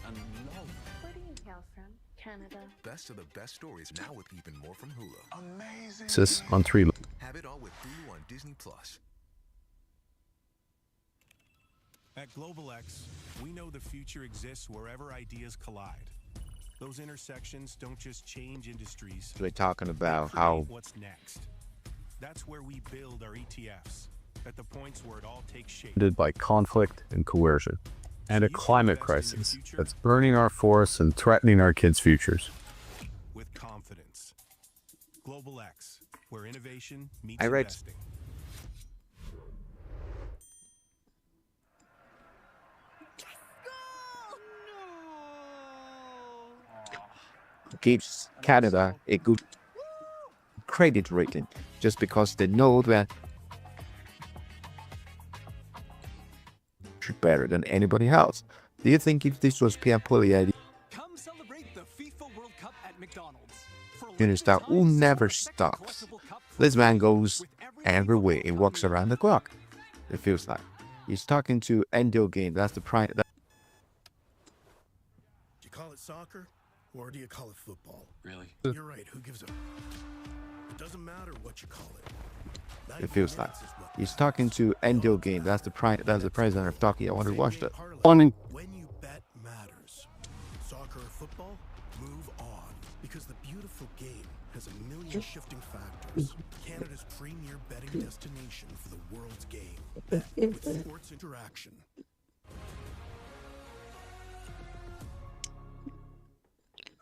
and love. Where do you hail from? Canada. Best of the best stories now with even more from Hulu. Amazing. Sis on 3. Have it all with Hulu on Disney+. At Global X, we know the future exists wherever ideas collide. Those intersections don't just change industries. We're talking about they how create what's next. That's where we build our ETFs, at the points where it all takes shape. By conflict and coercion, and a climate crisis that's burning our forests and threatening our kids' futures. With confidence. Global X, where innovation meets I read investing. gives Canada a good credit rating just because they know that better than anybody else. Do you think if this was Pierre Poilievre, Come celebrate the FIFA World Cup at McDonald's. Star who never stops? This man goes everywhere. He walks around the clock. It feels like he's talking to Endo game. That's the pride. Do you call it soccer or do you call it football? Really? You're right. Who gives a? It doesn't matter what you call it. It feels like he's talking to Endo game. That's the pride. That's the president of Turkey. I want to watch that. When you bet matters. Soccer or football, move on. Because the beautiful game has a million shifting factors. Canada's premier betting destination for the world's game. Bet with sports interaction.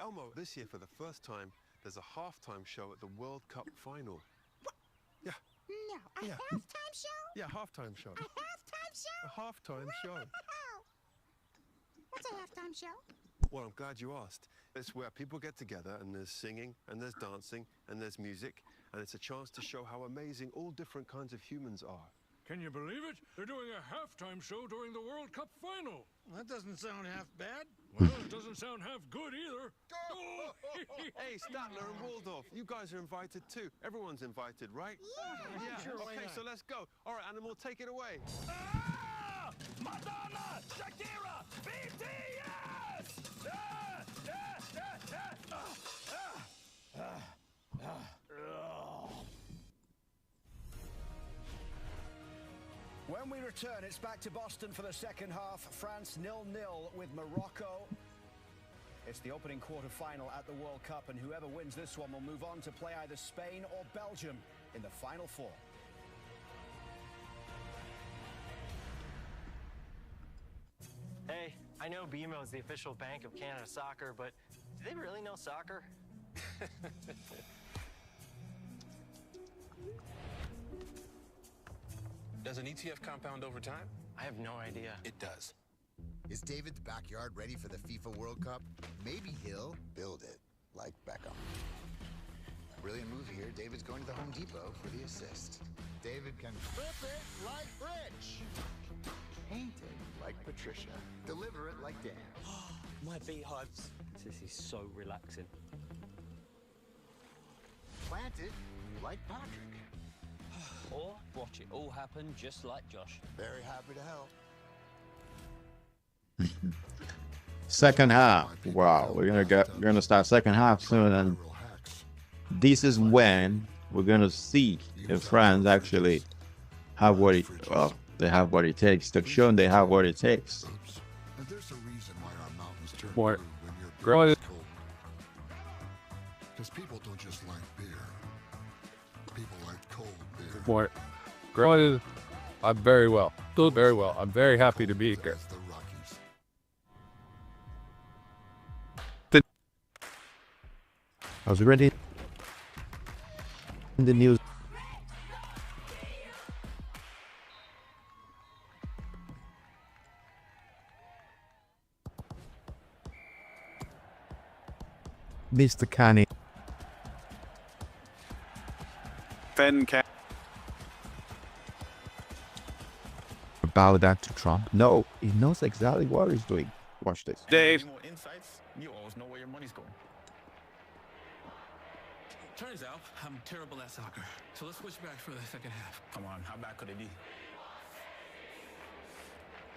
Elmo, this year for the first time, there's a halftime show at the World Cup final. Yeah. No, a Yeah. halftime show? Yeah, halftime show. A halftime show? A halftime show. What's a halftime show? Well, I'm glad you asked. It's where people get together and there's singing and there's dancing and there's music and it's a chance to show how amazing all different kinds of humans are. Can you believe it? They're doing a halftime show during the World Cup final. That doesn't sound half bad. Well, it doesn't sound half good either. Hey, Statler and Waldorf, you guys are invited too. Everyone's invited, right? Yeah. Sure, why Okay, not? so let's go. All right, Animal, take it away. Madonna, Shakira, BTS! When we return, it's back to Boston for the second half. France 0-0 with Morocco. It's the opening quarter-final at the World Cup, and whoever wins this one will move on to play either Spain or Belgium in the Final Four. Hey, I know BMO is the official bank of Canada Soccer, but do they really know soccer? Does an ETF compound over time? I have no idea. It does. Is David's backyard ready for the FIFA World Cup? Maybe he'll build it, like Beckham. Brilliant move here. David's going to the Home Depot for the assist. David can flip it like Rich. Paint it like Patricia. Deliver it like Dan. My beehives. This is so relaxing. Plant it like Patrick. Or watch it all happen just like Josh. Very happy to help. Second half. Wow, we're gonna start second half soon, and this is when we're gonna see if France actually have what it they have what it takes. They've shown they have what it takes. And there's a reason why our mountains turn More. blue when your Grow beer it. is cold. Because people don't just like beer. People like cold beer. More. Girl, I'm very well. Doing very well. I'm very happy to be here. The Rockies. I was ready in the news. Mr. Canny. About that to Trump? No, he knows exactly what he's doing. Watch this. Dave. More insights, you always know where your money's going. Turns out I'm terrible at soccer. So let's switch back for the second half. Come on, how bad could it be?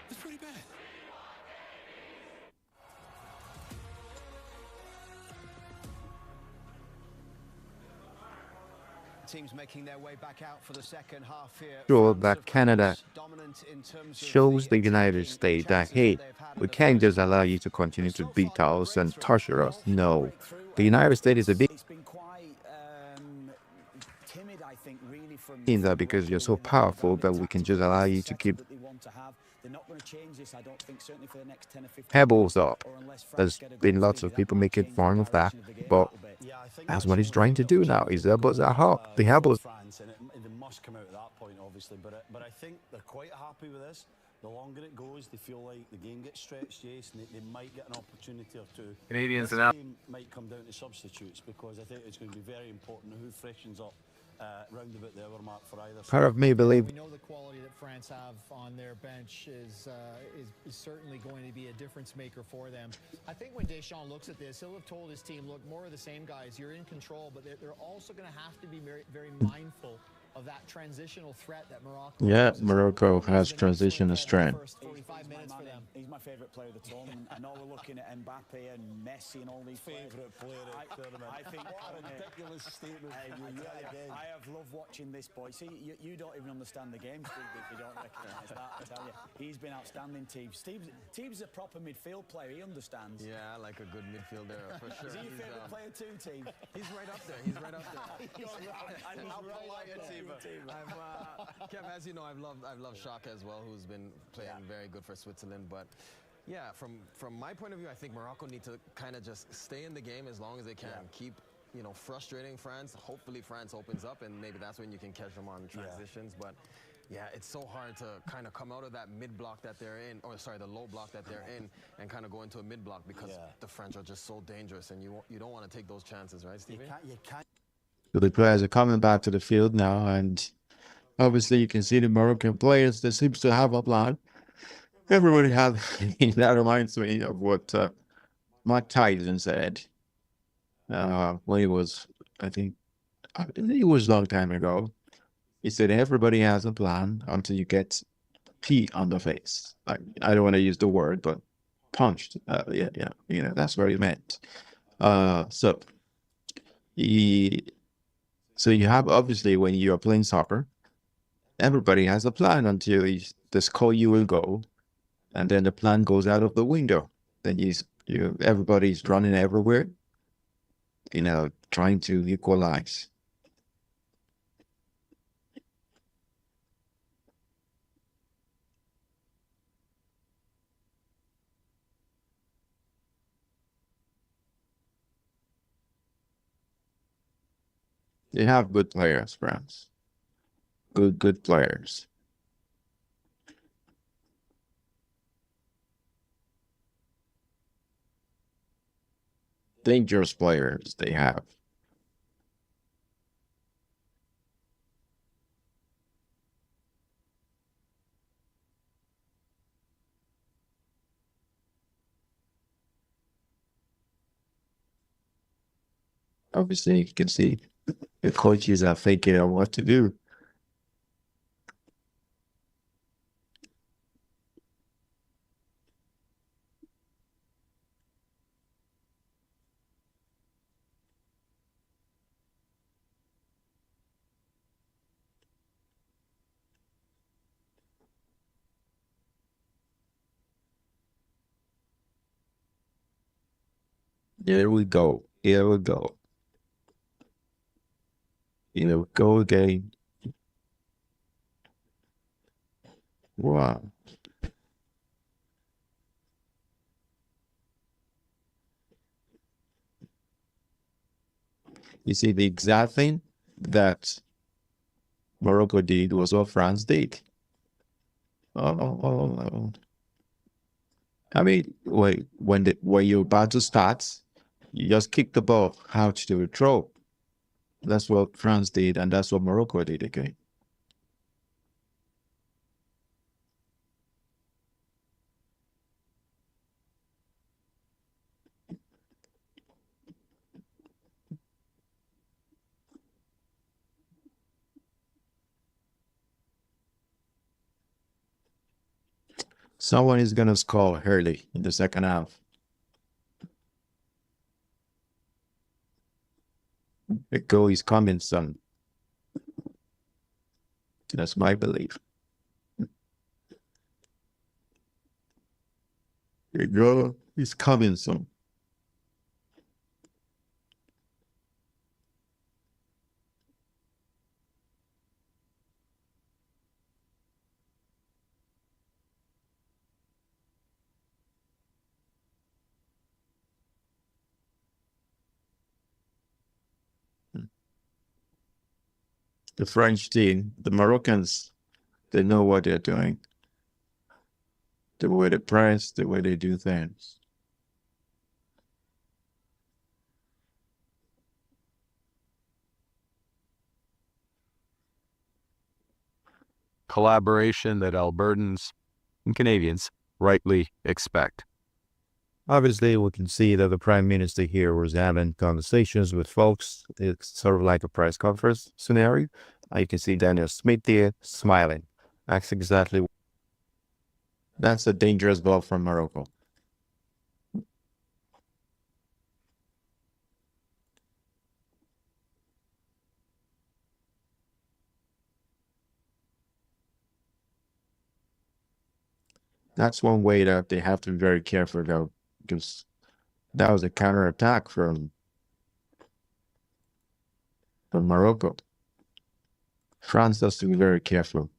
It's pretty bad. Teams making their way back out for the second half here. Sure that Canada shows the United States that, hey, we can't just allow you to continue to beat us and torture us. No. The United States is a big timid, I think, really, from in that because you're so powerful that we can just allow you to keep They're not going to change this, I don't think, certainly for the next 10 or 15 pebbles up. There's been lots of people making fun of that, but that's what he's trying to do now. His elbows are hot. The elbows. France, and they must come out at that point, obviously. But I think they're quite happy with this. the longer it goes, they feel like the game gets stretched, yes, and they might get an opportunity or two. Canadians This and game might come down to substitutes because I think it's going to be very important who freshens up round about the hour mark for either Part side. of me believe We know the quality that France have on their bench is certainly going to be a difference maker for them. I think when Deschamps looks at this, he'll have told his team, look, more of the same guys, you're in control, but they're also going to have to be very, very mindful of that transitional threat that Morocco Yeah, poses. Morocco has transition strength. First 45 minutes for them. He's my favourite player of the tournament. I know we're looking at Mbappe and Messi and all these Favourite player of the tournament. I think What a ridiculous statement. I have loved watching this boy. See, you don't even understand the game, Steve, if you don't recognise that. I tell you, he's been outstanding, Steve. Steve's a proper midfield player. He understands. Yeah, I like a good midfielder for sure. Is he your favourite player too, Steve? He's right up there. He's right up there. I'll lie to you, Kev, as you know, I've loved Shaka as well, who's been playing very good for Switzerland. But yeah, from my point of view, I think Morocco need to kind of just stay in the game as long as they can. Keep frustrating France. Hopefully France opens up, and maybe that's when you can catch them on transitions. But yeah, it's so hard to kind of come out of that mid block that they're in, or sorry, the low block that they're in, and kind of go into a mid block because the French are just so dangerous, and you don't want to take those chances, right, Stevie? You can't. So the players are coming back to the field now, and obviously you can see the Moroccan players that seems to have a plan. Everybody has. That reminds me of what Mike Tyson said when he was, I think, it was a long time ago. He said everybody has a plan until you get pee on the face. Like, I don't want to use the word, but punched. Yeah, that's what he meant. So you have, obviously, when you are playing soccer, everybody has a plan until they score you a goal, and then the plan goes out of the window. Then everybody's running everywhere, trying to equalize. They have good players, France. Good players. Dangerous players they have. Obviously, you can see the coaches are thinking of what to do. Here we go. Here we go. Go again. Wow. You see, the exact thing that Morocco did was what France did. Oh. I mean, wait, when your battle starts, you just kick the ball out to a throw. That's what France did, and that's what Morocco did again. Someone is going to score early in the second half. The goal is coming, son. That's my belief. The goal is coming soon. The French team, the Moroccans, they know what they're doing. The way they press, the way they do things. Collaboration that Albertans and Canadians rightly expect. Obviously, we can see that the Prime Minister here was having conversations with folks. It's sort of like a press conference scenario. You can see Daniel Smith there smiling. That's exactly. That's a dangerous ball from Morocco. That's one way that they have to be very careful though, because that was a counterattack from Morocco. France has to be very careful.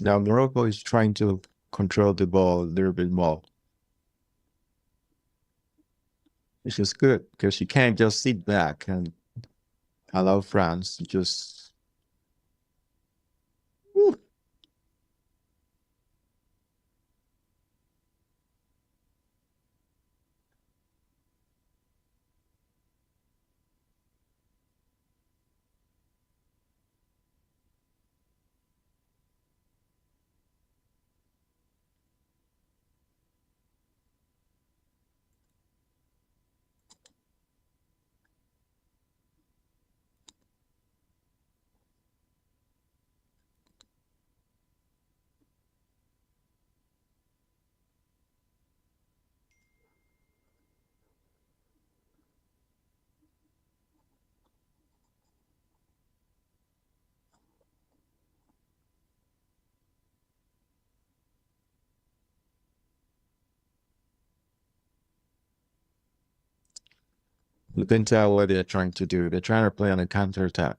Now Morocco is trying to control the ball a little bit more. Which is good because you can't just sit back and allow France to just. Woo. You can tell what they're trying to do. They're trying to play on a counterattack.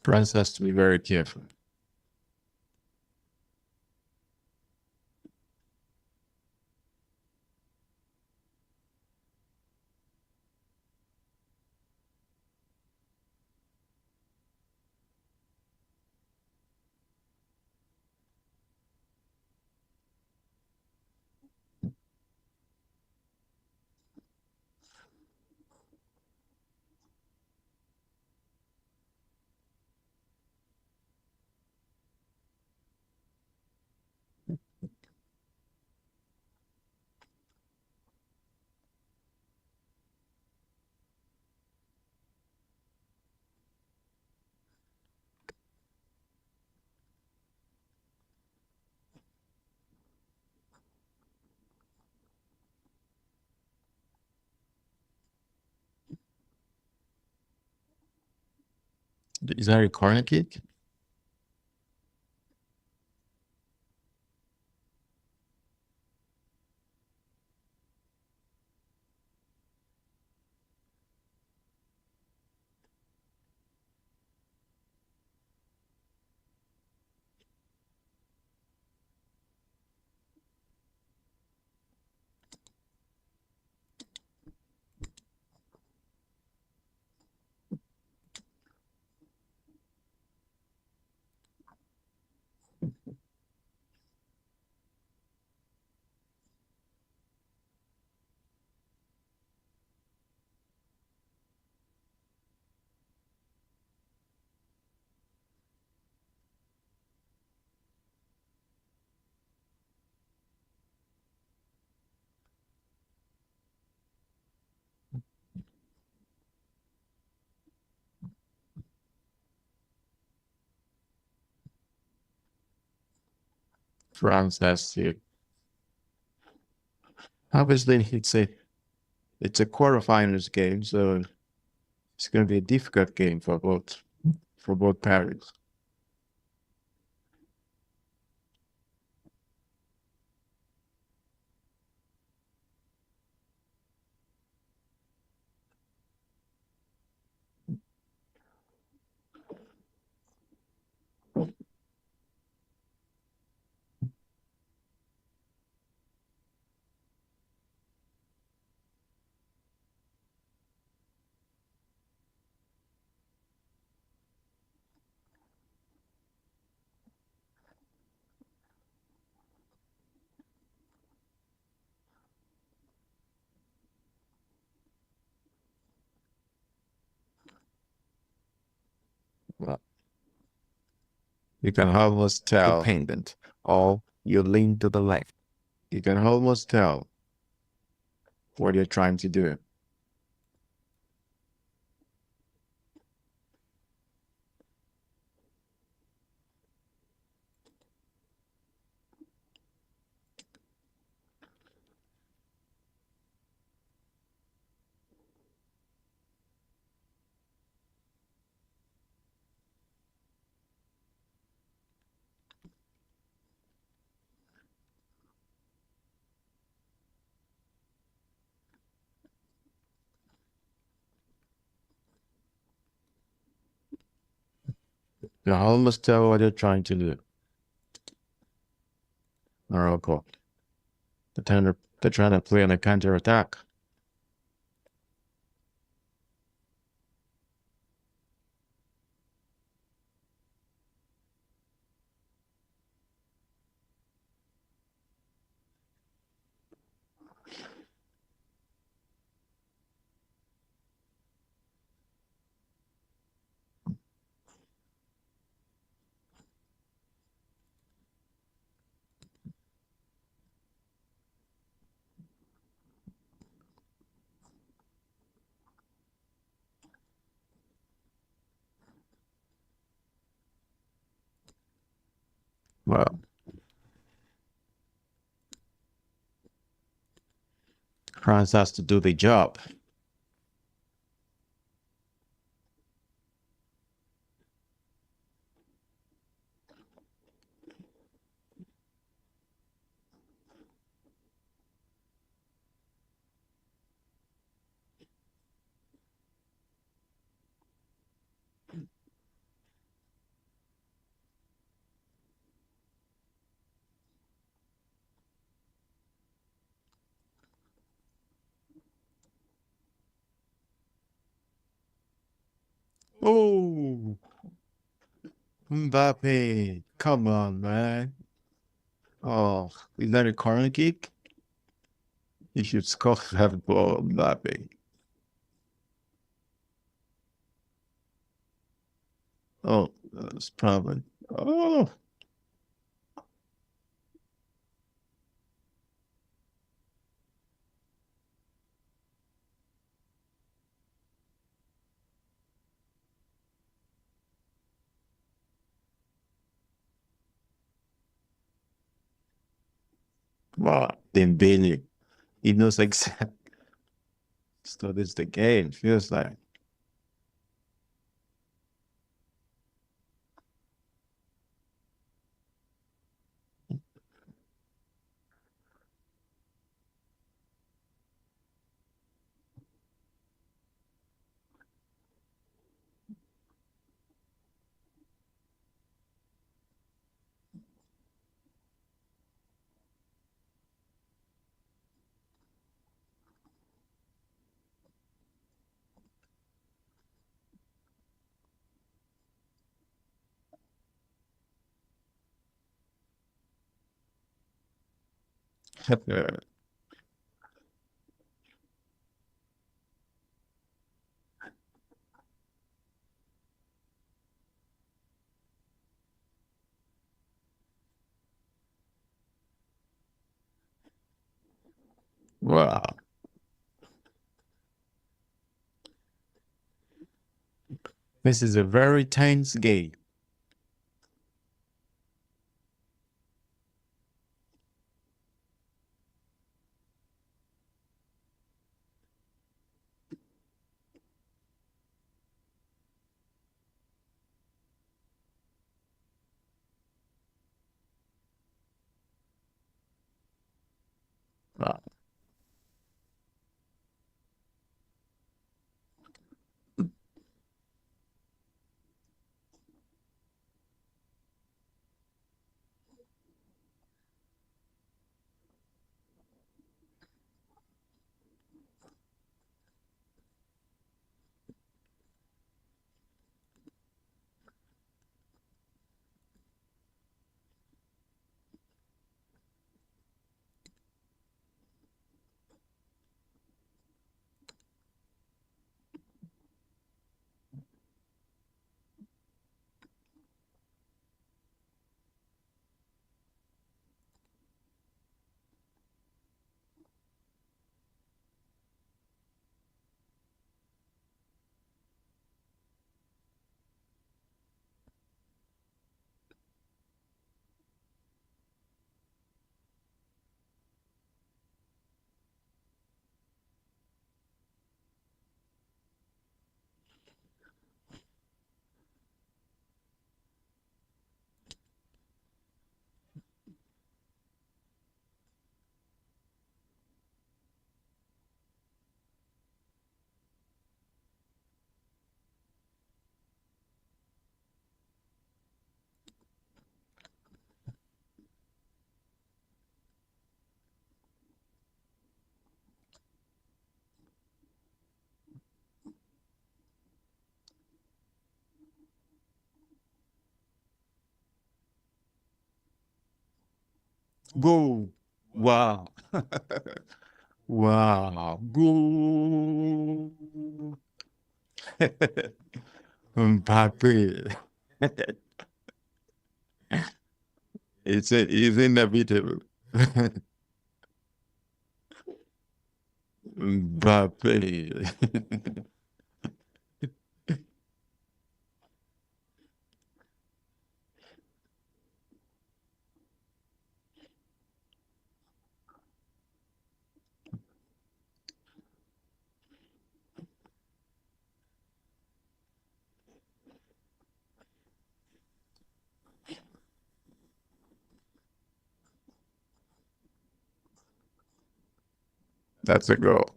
France has to be very careful. Is that a corner kick? France has to. Obviously, it's a quarterfinals game, so it's going to be a difficult game for both parties. Well, you can almost tell. Dependent, or you lean to the left. You can almost tell what you're trying to do. You can almost tell what you're trying to do. Morocco. They're trying to play on a counter attack. Well, France has to do the job. Oh, Mbappe, come on, man. Oh, is that a corner kick? You should score that ball, Mbappe. Oh, that's probably. Oh, wow, Dembele. He knows exactly. So this the game. Feels like. Wow. This is a very tense game. Wow. Go. Wow. Wow. Go. Mbappe. It's inevitable. Mbappe. That's a goal.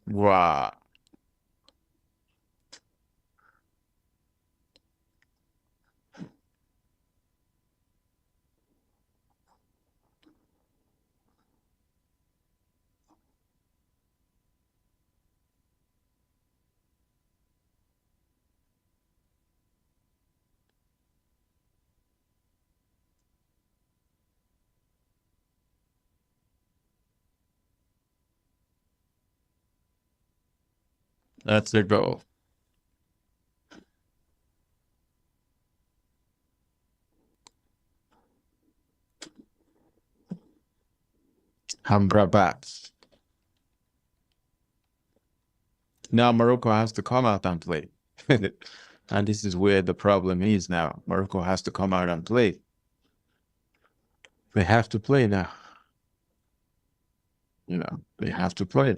Wow. That's a goal. Hamrabat. Now Morocco has to come out and play. And this is where the problem is now. Morocco has to come out and play. They have to play now. They have to play.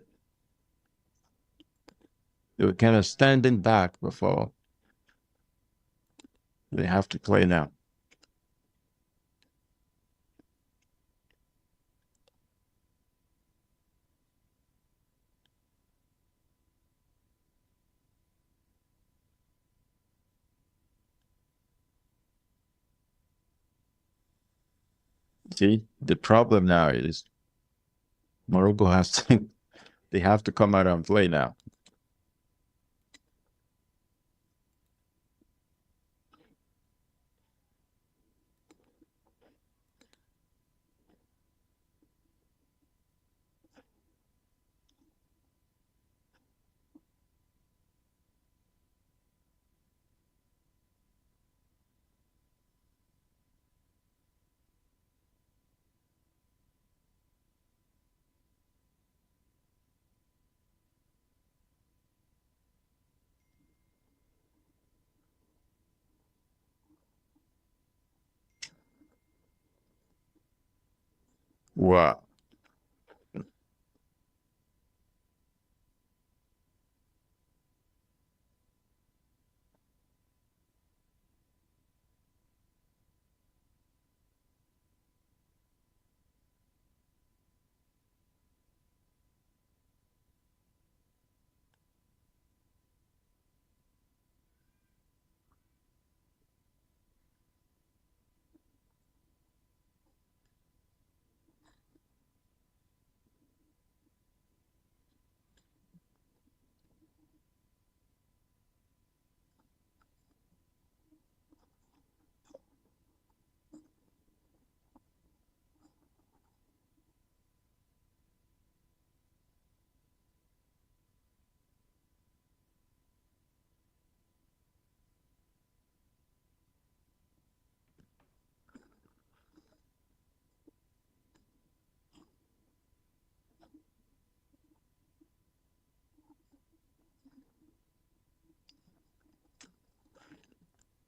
They were kind of standing back before. They have to play now. See, the problem now is Morocco has to, they have to come out and play now. Wow.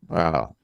Wow.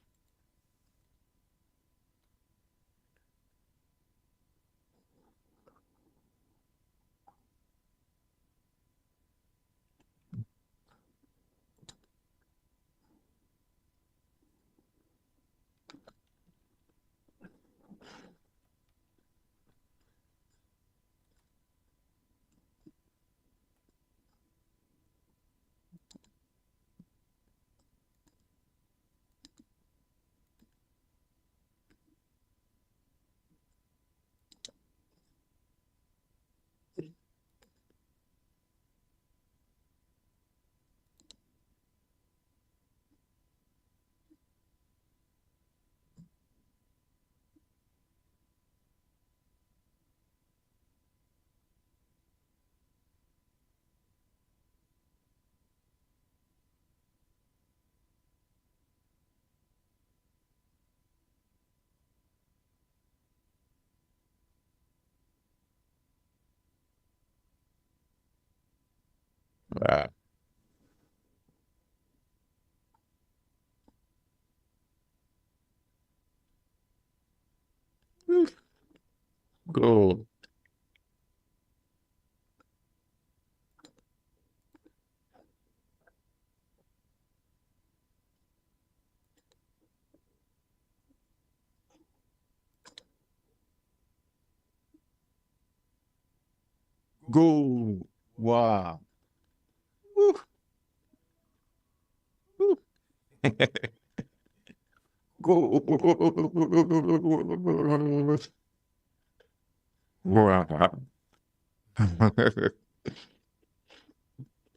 Wow. Cool. Go. Wow. Woo. Woo. Go. Wow.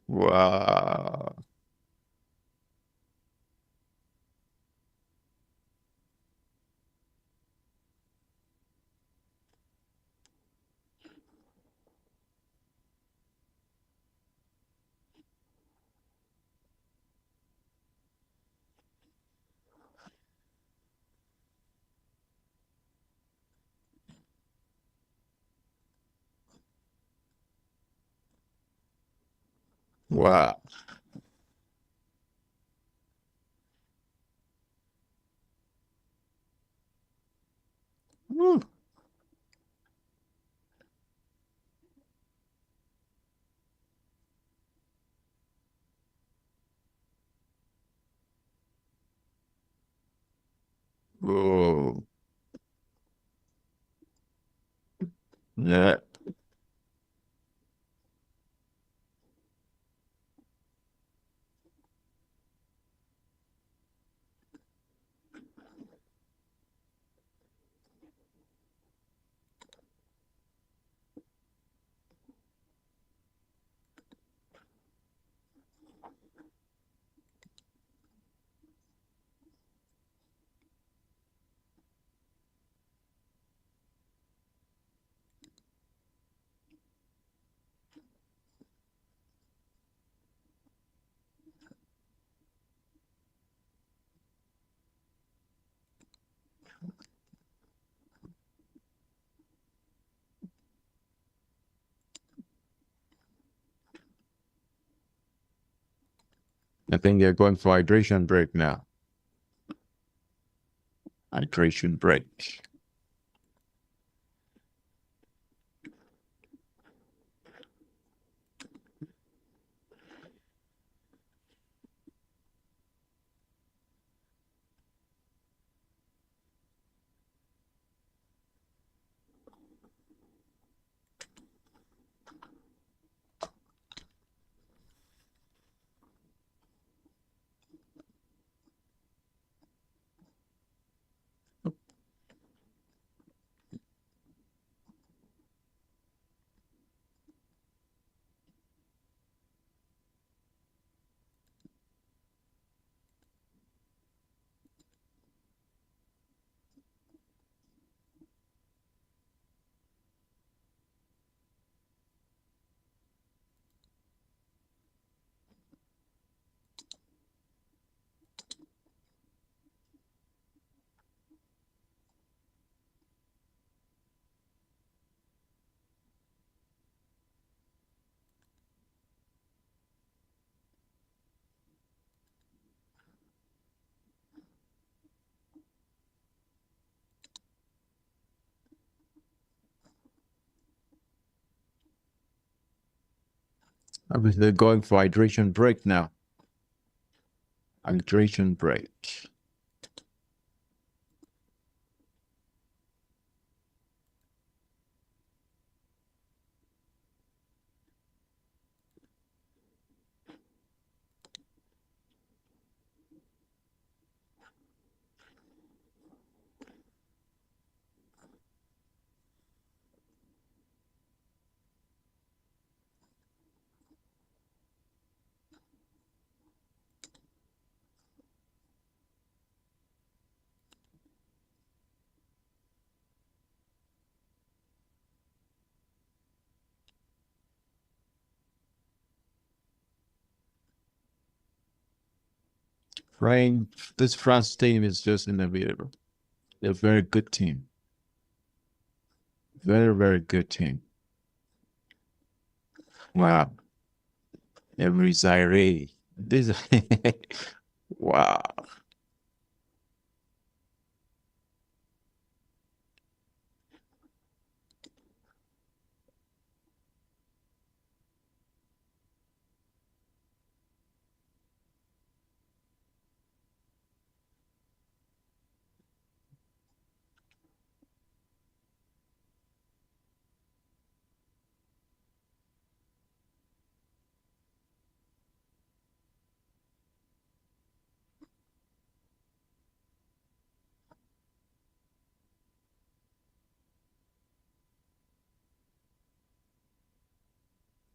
Wow. Wow. Woo. Whoa. Yeah. I think they're going for hydration break now. Hydration break. Obviously, going for hydration break now. Hydration break. This France team is just inevitable. They're a very good team. Very, very good team. Wow. Every Zaire. This wow.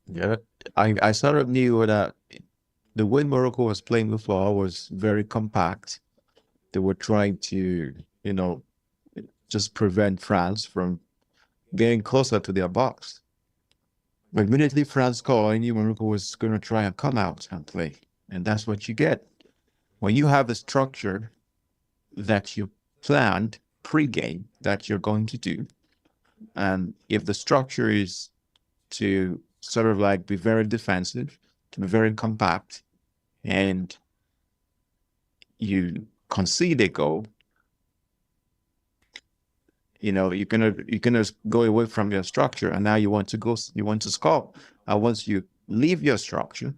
Yeah. I sort of knew that the way Morocco was playing before was very compact. They were trying to, just prevent France from getting closer to their box. But immediately France scored, I knew Morocco was going to try and come out and play. And that's what you get. When you have a structure that you planned pre-game that you're going to do, and if the structure is to sort of like be very defensive, to be very compact, and you concede a goal, you're gonna go away from your structure, and now you want to score. And once you leave your structure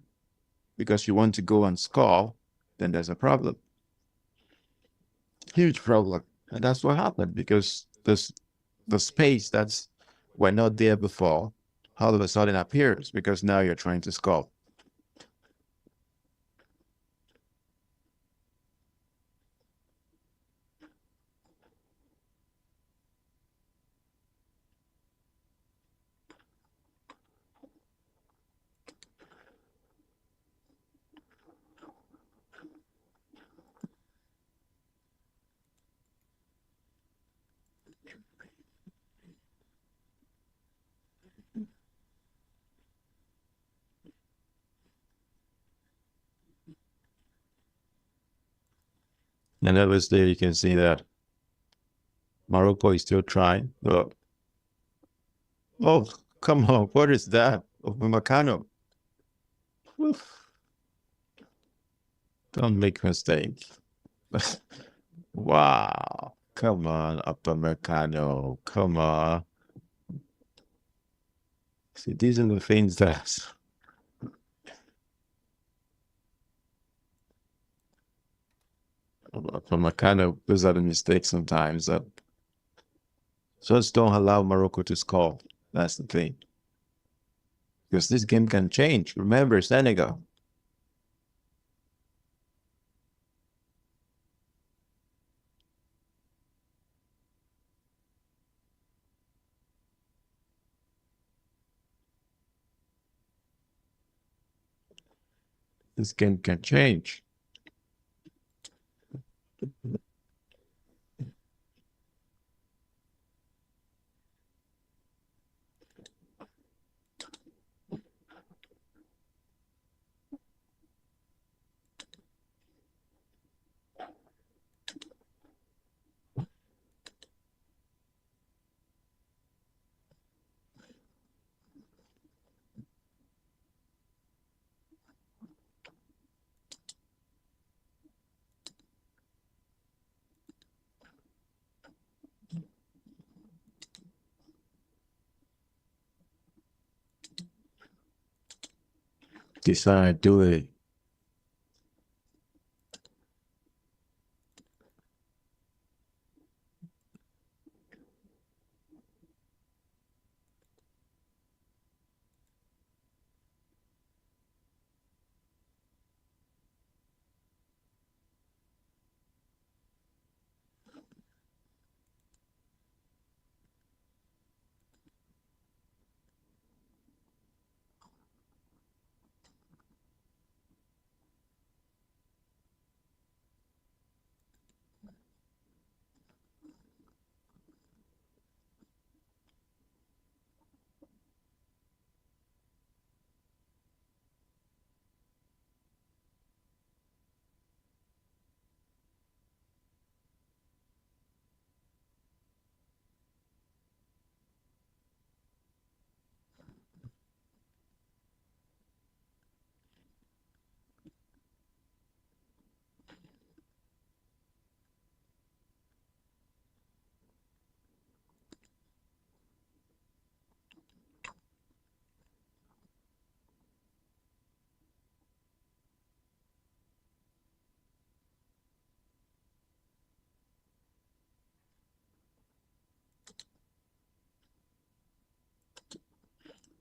because you want to go and score, then there's a problem, huge problem, and that's what happened because the space that's were not there before all of a sudden appears because now you're trying to score. And obviously, you can see that Morocco is still trying. Oh, come on. What is that? Upamecano. Don't make mistakes. Wow. Come on, Upamecano. Come on. See, these are the things that Upamecano those are the mistakes sometimes that just don't allow Morocco to score. That's the thing. Because this game can change. Remember, Senegal. This game can change. decide to do it.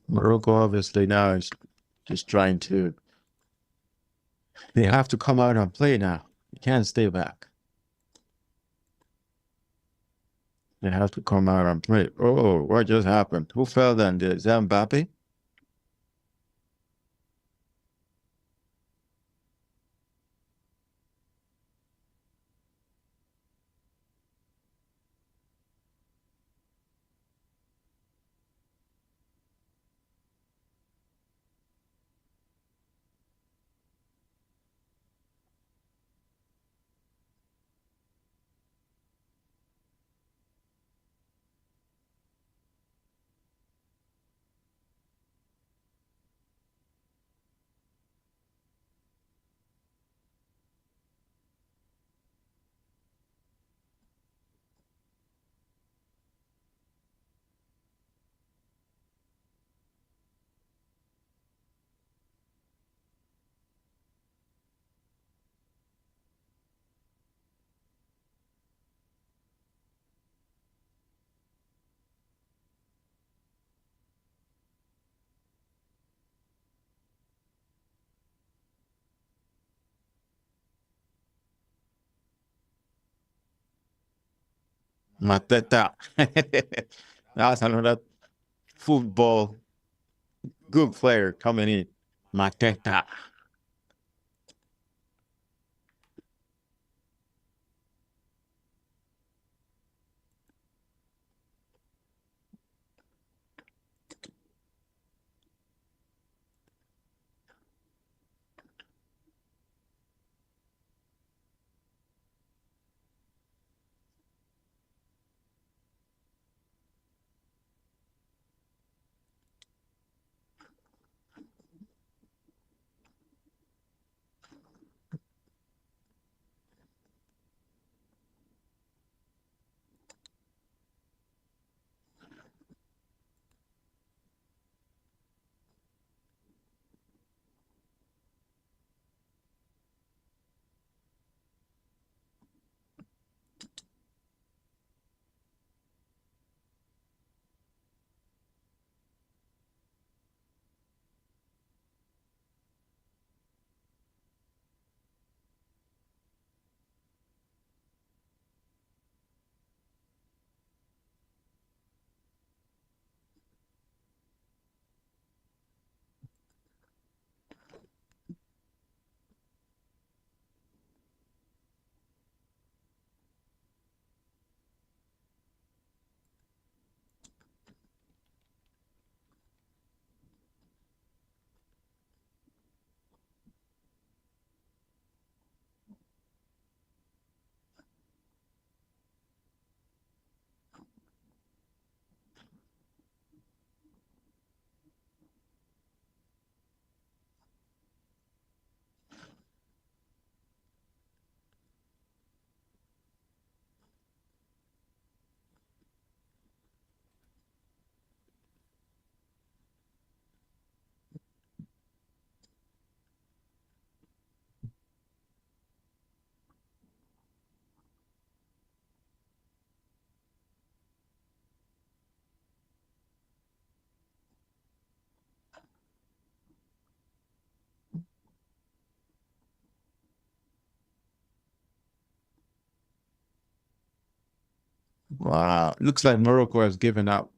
Morocco obviously now is just trying to. They have to come out and play now. You can't stay back. They have to come out and play. Oh, what just happened? Who fell then? Is that Mbappe? Mateta. That's another football good player coming in. Mateta. Wow. Looks like Morocco has given up.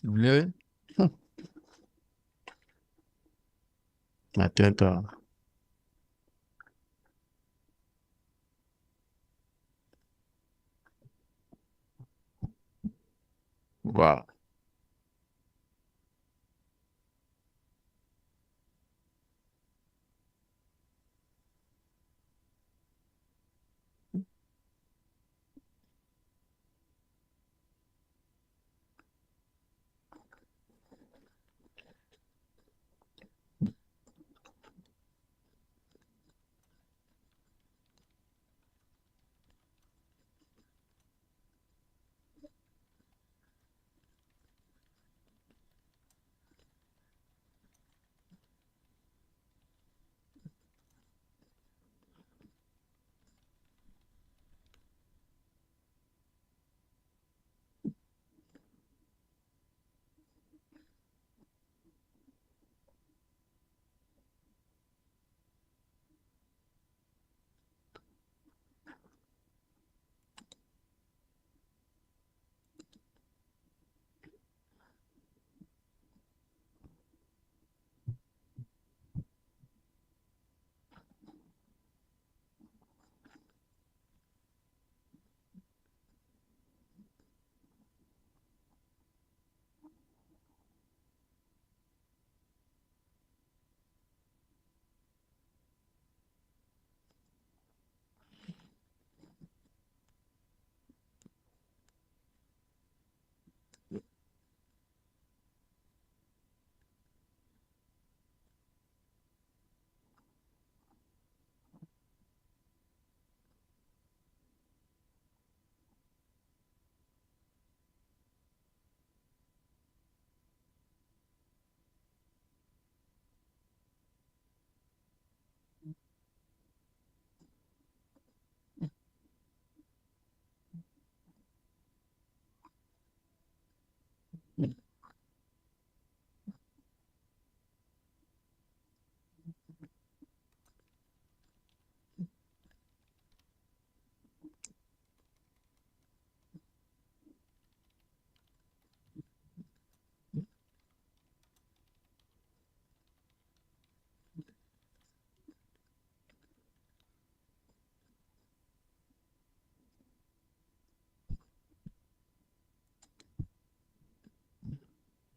Really? Attends. Wow.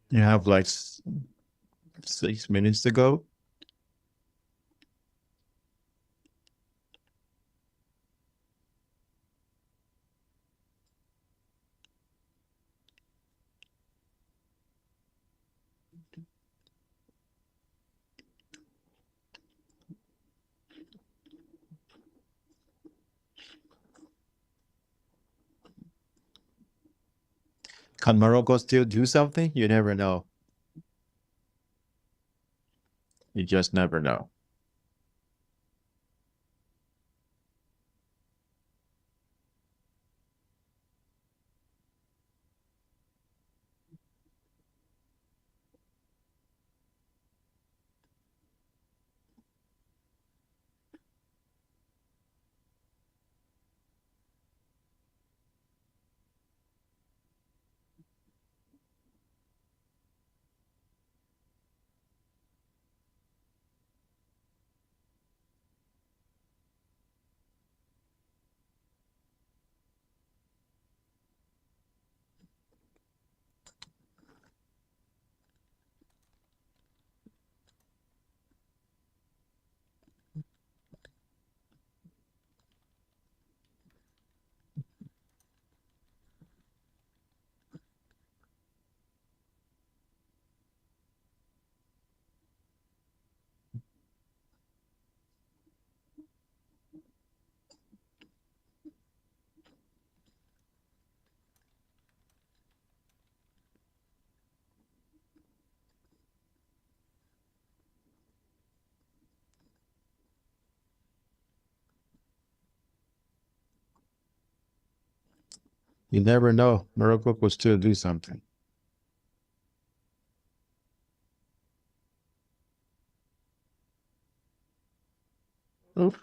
You have like 6 minutes to go. Can Morocco still do something? You never know. You just never know. You never know. Morocco could still do something. Oof.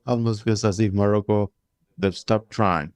Almost feels as if Morocco, they've stopped trying.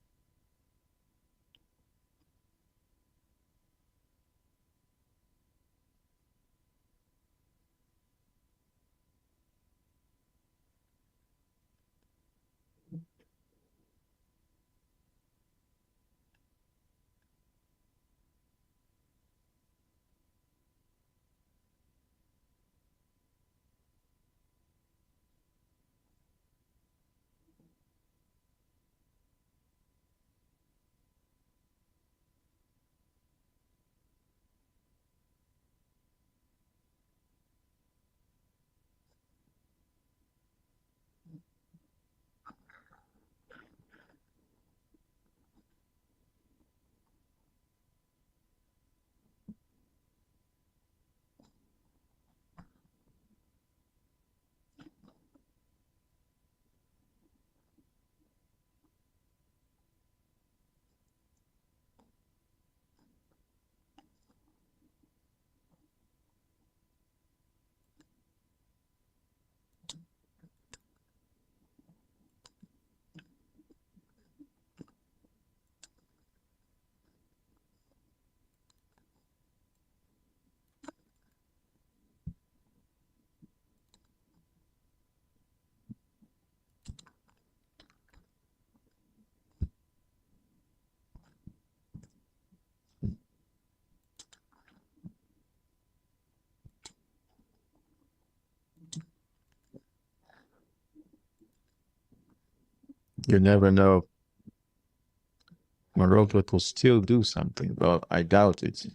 You never know. Morocco could still do something, but I doubt it.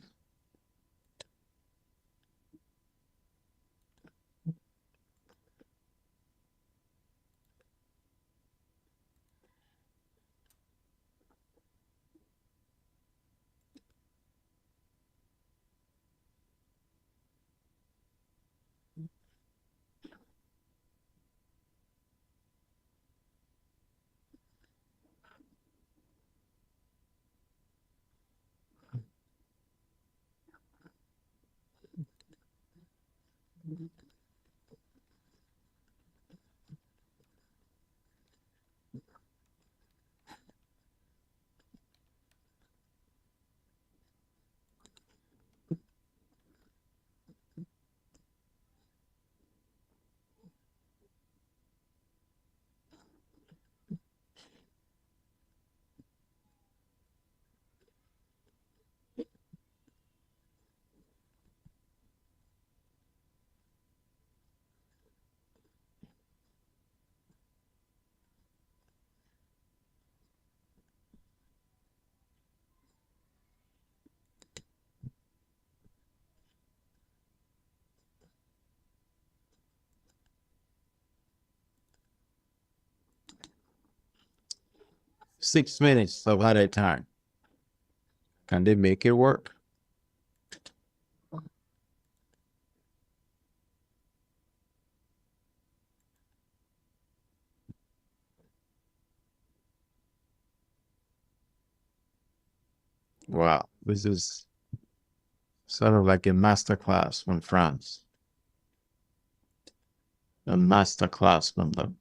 6 minutes of added time. Can they make it work? Wow, this is sort of like a master class from France. A master class from them.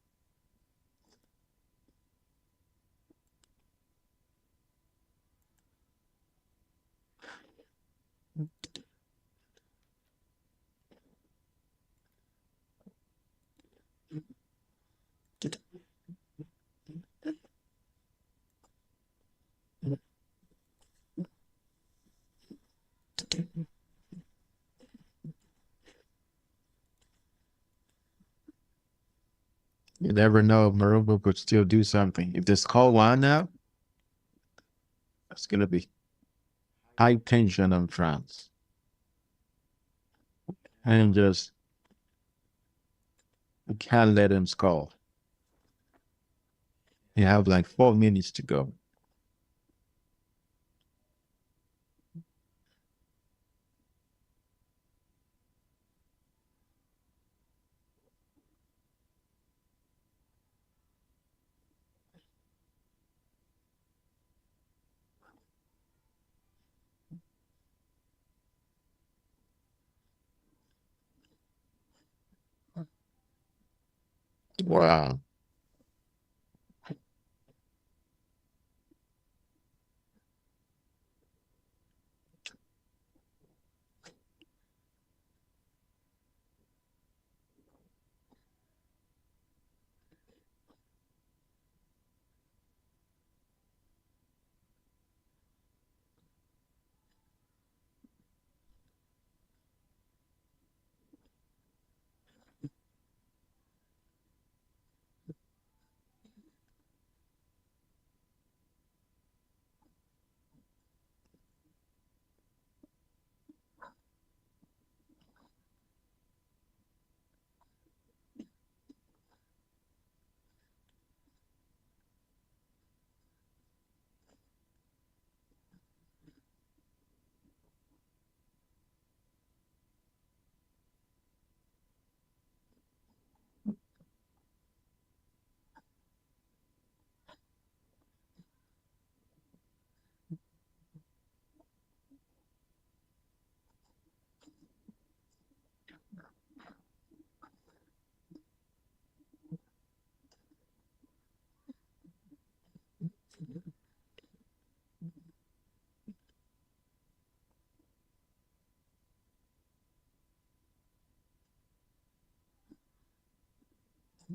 You never know if Morocco could still do something. If they score one now, it's going to be high tension on France. And just, you can't let them score. You have like 4 minutes to go. Wow.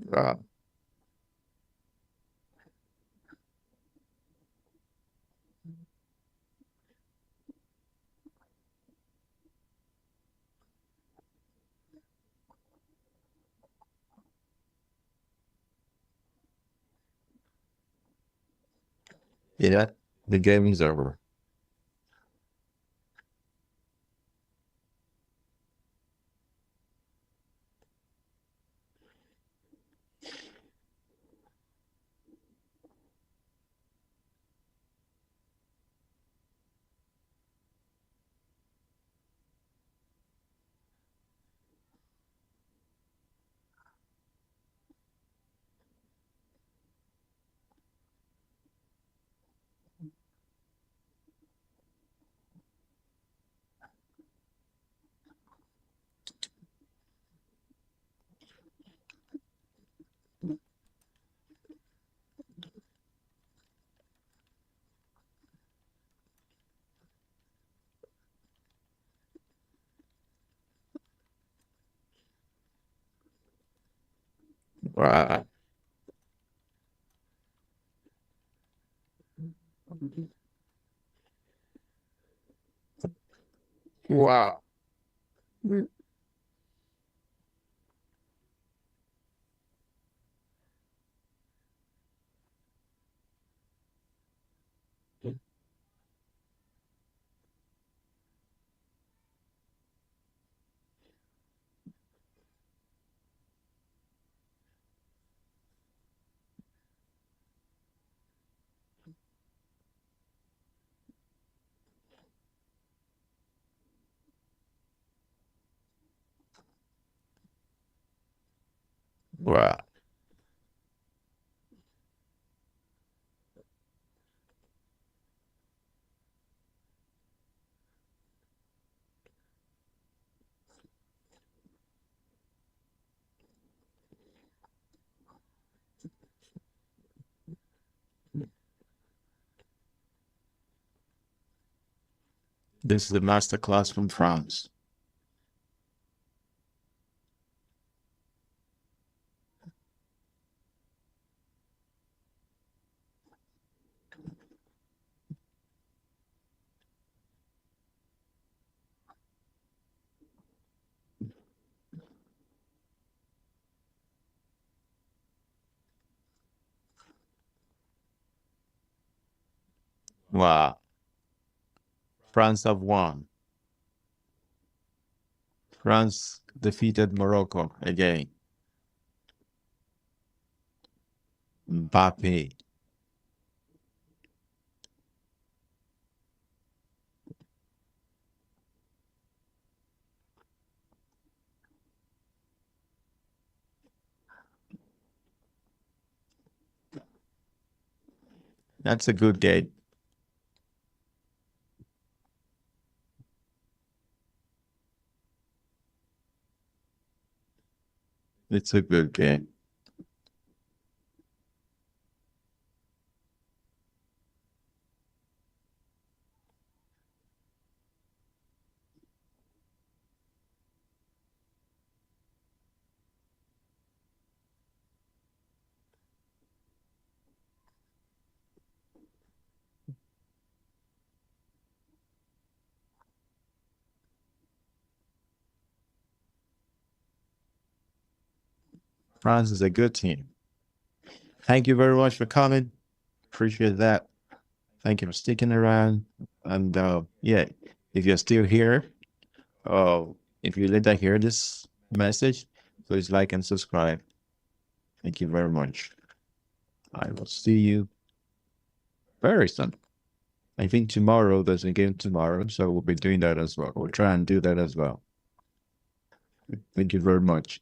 Wow. Yeah, the game is over. Wow. Wow. Wow. This is the masterclass from France. Wow. France have won. France defeated Morocco again. Mbappe. That's a good game. It's a good game. France is a good team. Thank you very much for coming. Appreciate that. Thank you for sticking around. And yeah, if you're still here, if you later hear this message, please like and subscribe. Thank you very much. I will see you very soon. I think tomorrow there's a game tomorrow, so we'll be doing that as well. We'll try and do that as well. Thank you very much.